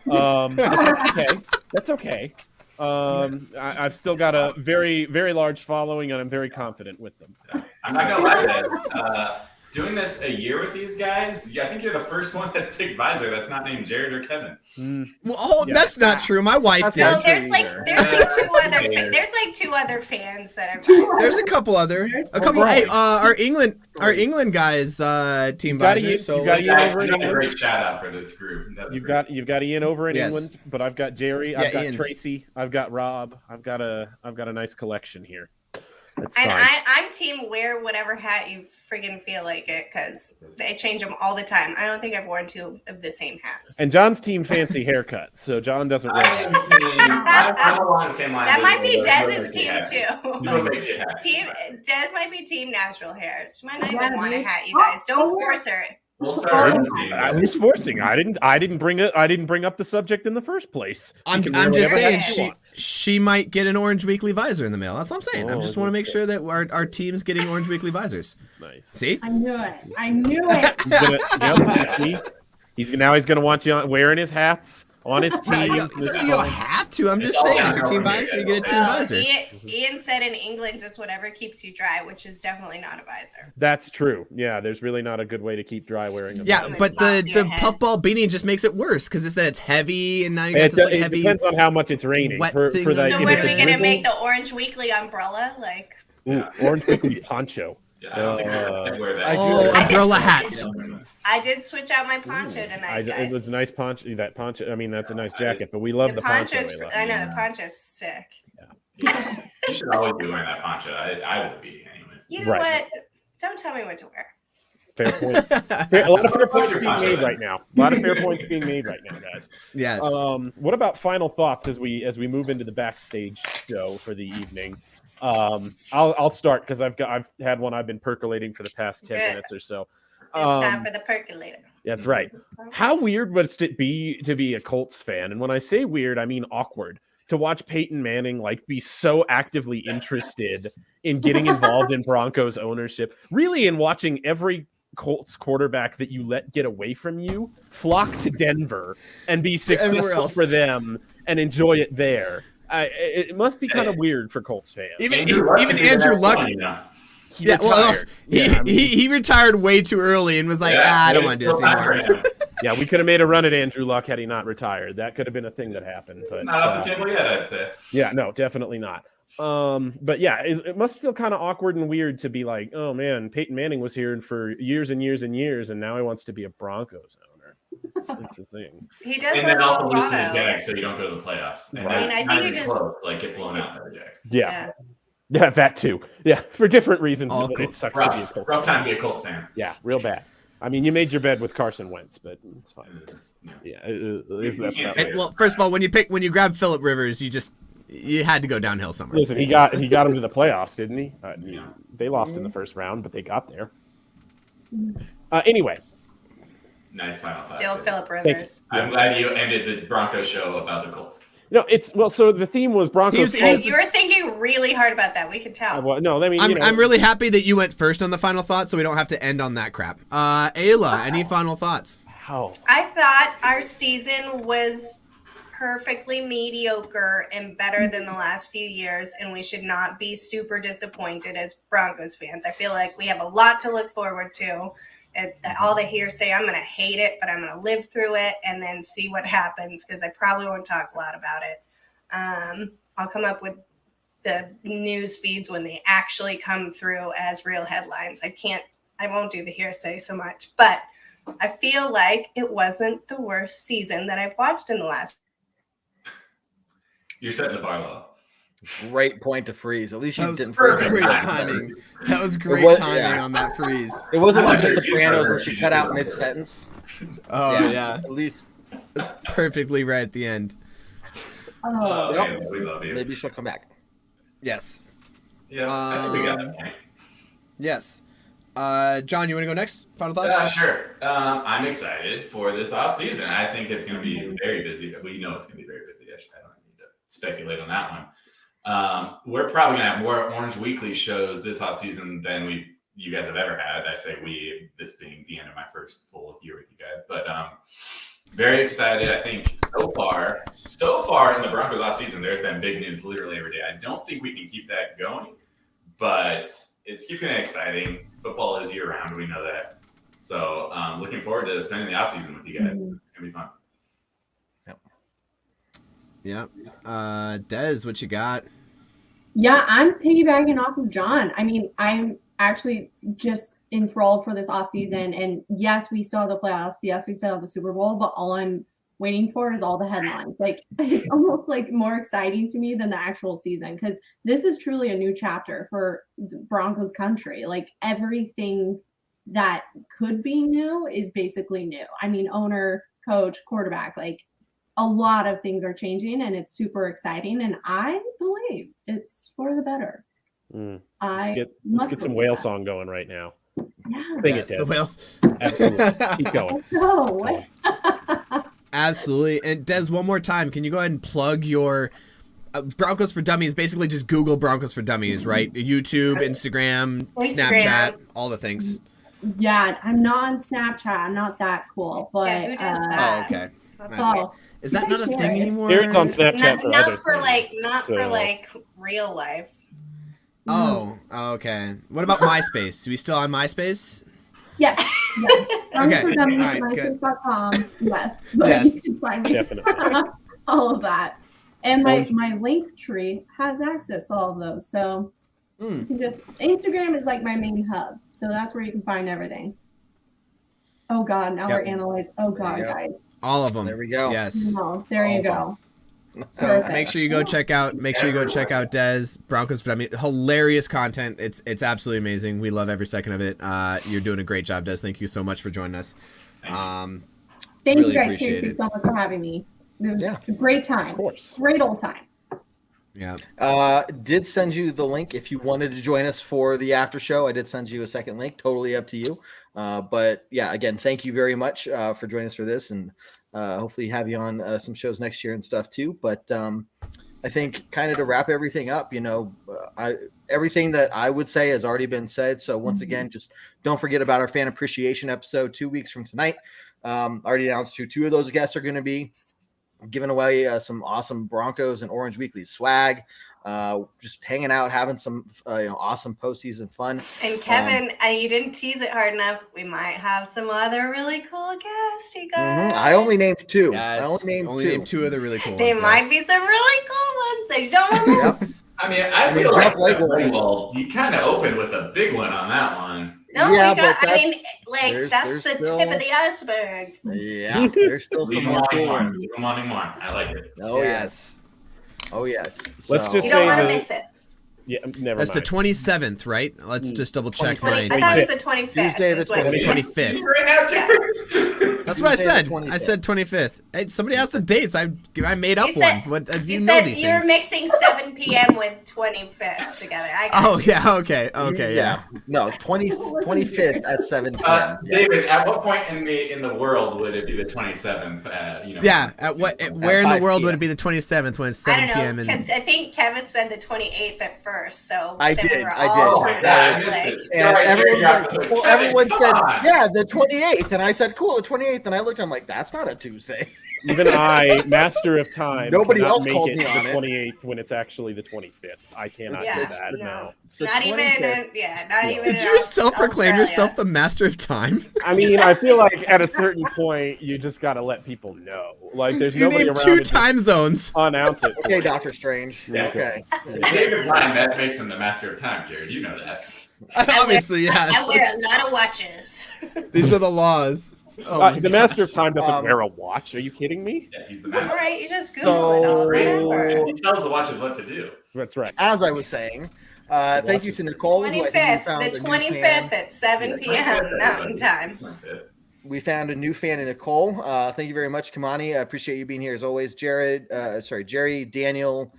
That's okay. That's okay. I've still got a very, very large following, and I'm very confident with them. I'm not gonna lie, Dad. Doing this a year with these guys, I think you're the first one that's picked visor that's not named Jared or Kevin. Well, Yeah. that's not true. My wife That's did. not so there's like either. there's like two other fans that have There's a couple other. A couple. Hey, our England guys, team gotta visor. use- So you gotta let's- use- over in You got a England. great shout out for this group. That's You've great. got Ian over in Yes. England, but I've got Jerry, Yeah, I've got Ian. Tracy, I've got Rob, I've got a nice collection here. That's And fine. I'm team wear whatever hat you friggin' feel like it because they change them all the time. I don't think I've worn two of the same hats. And John's team fancy haircut, so John doesn't wear I'm that. along the same lines. That as might be you. Dez's Who team makes you happy? too. Who makes you happy? Team Des might be team natural hair. She might not Yeah, even want a dude. hat, you guys. Don't Oh, force her. We'll start our own team. I was forcing. I didn't bring up the subject in the first place. I'm You can wear just whatever saying hat you she want. she might get an Orange Weekly visor in the mail. That's what I'm saying. I Oh, just want to make okay. sure that our team's getting Orange Weekly visors. It's nice. See? I knew it. I knew it. He's gonna want you wearing his hats on his team. You don't have to. I'm just It's all saying. If you're downhill team from here, visor, you get a team Oh, visor. Ian said in England, just whatever keeps you dry, which is definitely not a visor. That's true. Yeah, there's really not a good way to keep dry wearing them. Yeah, On the but top the of your head. puffball beanie just makes it worse because it's heavy and now you got It, this like it heavy. depends on how much it's raining. wet For thing that, on So If when it's are a we gonna drizzle- make the Orange Weekly umbrella? Like, Orange Weekly poncho. Yeah, I don't think I can wear that. Oh, umbrella hats. I did switch out my poncho tonight, It guys. was a nice poncho. That poncho. I mean, that's a nice jacket, but we love the poncho. poncho's. Ayla. I know the poncho's sick. You should always be wearing that poncho. I would be, anyways. You know Right. what? Don't tell me what to wear. Fair point. A lot of fair points are being made right now. A lot of fair points being made right now, guys. Yes. What about final thoughts as we move into the backstage show for the evening? I'll start because I've had one I've been percolating for the past 10 Good. minutes or so. It's time for the percolator. That's right. How weird would it be to be a Colts fan? And when I say weird, I mean awkward. To watch Peyton Manning be so actively interested in getting involved in Broncos ownership, really in watching every Colts quarterback that you let get away from you flock to Denver and be everywhere successful else. for them and enjoy it there. It must be kind of weird for Colts fans. even Luck even would be the Andrew next Luck. one, you know. He Yeah, well, retired. Yeah, I mean, he retired way too early and was like, I don't want to do this Still time anymore. for him. yeah, we could have made a run at Andrew Luck had he not retired. That could have been a thing that happened. But It's not off the table yet, I'd say. yeah, no, definitely not. But yeah, it must feel kind of awkward and weird to be like, oh man, Peyton Manning was here for years and years and years, and now he wants to be a Broncos owner. It's a thing. He does And have then also lose to the Colorado. Jags, so you don't go to the playoffs. And Right. I mean, I think he he just- like get blown out by the Jags. Yeah. Yeah, that too. Yeah, for different reasons. All It Colts. sucks to be a Rough, Colts rough fan. time to be a Colts fan. Yeah, real bad. I mean, you made your bed with Carson Wentz, but it's fine. Yeah, that's can't not say right. Well, first of all, when you grab Phillip Rivers, you had to go downhill somewhere. Listen, he got him to the playoffs, didn't he? They lost in the first round, but they got there. Anyway, Nice final thought. Still Sid. Philip Rivers. I'm glad you ended the Broncos show about the Colts. so the theme was Broncos. You were thinking really hard about that. We could tell. Well, no, I mean, I'm really happy that you went first on the final thought, so we don't have to end on that crap. Ayla, any final thoughts? How? I thought our season was perfectly mediocre and better than the last few years, and we should not be super disappointed as Broncos fans. I feel like we have a lot to look forward to. And all the hearsay, I'm going to hate it, but I'm going to live through it and then see what happens because I probably won't talk a lot about it. I'll come up with the news feeds when they actually come through as real headlines. I won't do the hearsay so much, but I feel like it wasn't the worst season that I've watched in the last. You're setting the bar low. Great point to freeze. At least you That was didn't great freeze. timing. That was great timing on that freeze. It wasn't like The Yeah. Sopranos where she cut out mid-sentence. Oh yeah, At least it's perfectly right at the end. Oh, Yep. Ayla, we love you. maybe she'll come back. Yes, Yeah, I think we got that point. yes. John, you want to go next? Final thoughts? Sure. I'm excited for this off season. I think it's going to be very busy. We know it's going to be very busy. I don't need to speculate on that one. We're probably going to have more Orange Weekly shows this off season than you guys have ever had. I say we, this being the end of my first full year with you guys, but very excited. I think so far in the Broncos off season, there's been big news literally every day. I don't think we can keep that going, but it's keeping it exciting. Football is year round. We know that. So looking forward to spending the off season with you guys. It's going to be fun. Yeah. Des, what you got? yeah, I'm piggybacking off of John. I mean, I'm actually just enthralled for this offseason. And yes, we still have the playoffs. Yes, we still have the Super Bowl, but all I'm waiting for is all the headlines. Like, it's almost like more exciting to me than the actual season because this is truly a new chapter for the Broncos country. Like, everything that could be new is basically new. I mean, owner, coach, quarterback, like, a lot of things are changing and it's super exciting. And I believe it's for the better. Let's get some whale song going right now. Yeah. Sing Yes, it, the Des. whales. Absolutely. Keep going. No. Absolutely. And Des, one more time, can you go ahead and plug your Broncos for Dummies? Basically, just Google Broncos for Dummies, right? YouTube, Instagram, Snapchat, all the things. Yeah, I'm not on Snapchat. I'm not that cool. But Yeah, who does Oh, that? okay. so Is that not a thing anymore? Jared's on Snapchat for other Not for things, like real life. Oh, okay. What about MySpace? Are we still on MySpace? yes. Yes. Okay. For Dummies, All right, good. MySpace.com. Yes. But Yes. you can find me. Definitely. all of that. And my link tree has access to all of those. So you can just Instagram is like my main hub. So that's where you can find everything. Oh God, now we're analyzing. Oh God, guys. All of them. There we go. Yes. No, there you go. So Perfect. make sure you go check out Des Broncos for Dummies. Hilarious content. It's absolutely amazing. We love every second of it. You're doing a great job, Des. Thank you so much for joining us. Thank really you guys appreciate seriously it. so much for having me. It was Yeah. a great time. Of course. Great old time. Yeah. Did send you the link if you wanted to join us for the after show. I did send you a second link. Totally up to you. But yeah, again, thank you very much for joining us for this, and hopefully have you on some shows next year and stuff too. But I think kind of to wrap everything up, everything that I would say has already been said. So once again, just don't forget about our fan appreciation episode 2 weeks from tonight. Already announced who 2 of those guests are going to be. Giving away some awesome Broncos and Orange Weekly swag, just hanging out, having some awesome postseason fun. And Kevin, you didn't tease it hard enough. We might have some other really cool guests, you guys. I only named 2. Yes. I only named 2 2 of the really cool They ones. might be some really cool ones. They don't miss. I mean, I I mean, feel Jeff like Legel is- you kind of opened with a big one on that one. No, Yeah, we got, but I mean, like there's that's the still- tip of the iceberg. Yeah, there's still Leave some them more wanting cool more. ones. Leave them wanting more. I like it. Oh yes. Oh yes. Let's So- just You don't say want to that- miss it. Yeah, never That's the mind. 27th, right? Let's just double check 20, my. I thought it was the 25th. Tuesday the is what we- 25th. Right now, Jared. That's what I Tuesday the said. 25th. I said 25th. Hey, somebody asked the dates. I made up You said- one. But you You know said these you were things. mixing 7 p.m. with 25th together. I got Oh you. yeah. Okay. Yeah. No, 25th at 7 p.m. Yes. David, at what point in the world would it be the 27th? Yeah. Where in the 5 world would p.m. it be the 27th when it's I 7 don't p.m. know. and 'Cause I think Kevin said the 28th at first, so I then we did, were I all did. Oh my screwed God, up, I missed like- it. And Sorry, everyone's Jared, like, Kevin, well, everyone come said, on. yeah, the 28th. And I said, cool, the 28th. And I looked, I'm like, that's not a Tuesday. Even I, master of time, Nobody cannot else make called it me to on the it. 28th when it's actually the 25th. I cannot Yeah, do that. no. No. It's the Not even, 25th. not even. did in you self-proclaim Australia. yourself the master of time? I mean, I feel like at a certain point, you just got to let people know. Like, there's You nobody named around 2 to just time zones. announce it. Okay, Doctor Strange. Yeah. Okay. David Ryan, that makes him the master of time, Jared. You know that. Obviously, yeah. I it's wear a lot of watches. like- these are the laws. Oh my The master gosh. of time doesn't Um, wear a watch. Are you kidding me? Yeah, he's the All master. right, you just Google it all. Whatever. He tells the watches what to do. That's right. As I was saying, thank you to Nicole. who I think we 25th, found the a new 25th fan. at 7 p.m. Mountain Time. We found a new fan in Nicole. Thank you very much, Kamani. I appreciate you being here as always. Jerry, Daniel,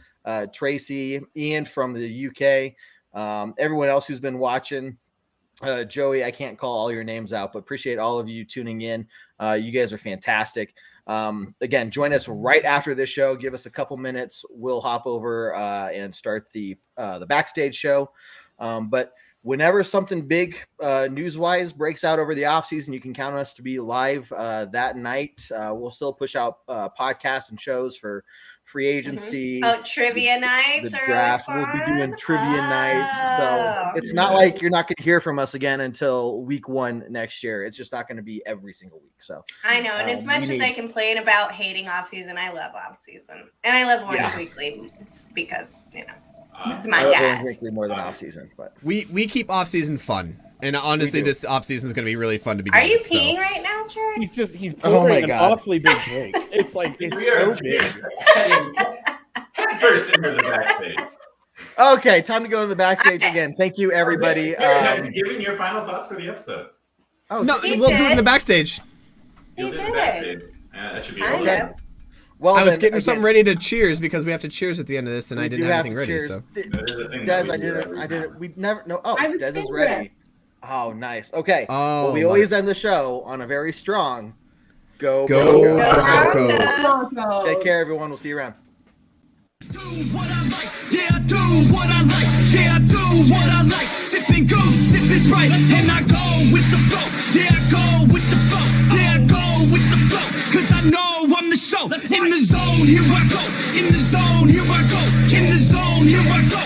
Tracy, Ian from the UK, everyone else who's been watching. Joey, I can't call all your names out, but appreciate all of you tuning in. You guys are fantastic. Again, join us right after this show. Give us a couple minutes. We'll hop over and start the backstage show. But whenever something big news-wise breaks out over the offseason, you can count on us to be live that night. We'll still push out podcasts and shows for free agency. Oh, trivia nights The are draft. always We'll be fun. doing trivia nights. So Oh. it's not like you're not going to hear from us again until week 1 next year. It's just not going to be every single week. So I know, and as much we as I need- complain about hating off season, I love off season, and I love Orange Yeah. Weekly because it's I my love gas. Orange Weekly more than off season, but We keep off season fun, and honestly, do. this off season is going to be really fun to be. Are you peeing right now, Jared? He's Oh my pouring an God. awfully big drink. It's like it's We are so big. heading head first into the backstage. okay, time to go to the backstage Okay. again. Thank you, everybody. Jared, have you given your final thoughts for the episode? Oh, No, He we'll do it in did. the backstage. You'll He do did. the backstage. Yeah, that should be I okay. know. well, I was then, getting again, something ready to cheers because we have to cheers at the end of this, and we I didn't do have to anything ready. cheers. So That is a thing Des, that we I do didn't. every I didn't. time. We never. No. Oh, I was Des is thinking ready. it. Oh, nice. Okay. Oh, well, we love always it. end the show on a very strong go. Go Broncos. Broncos. Broncos. Take care, everyone. We'll see you around. Do what I like, yeah, I do what I like, yeah, I do what I like. Sipping goose, if it's right, and I go with the flow, yeah, I go with the flow, yeah, I go with the flow, cause I know I'm the show. In the zone, here I go, in the zone, here I go, in the zone, here I go.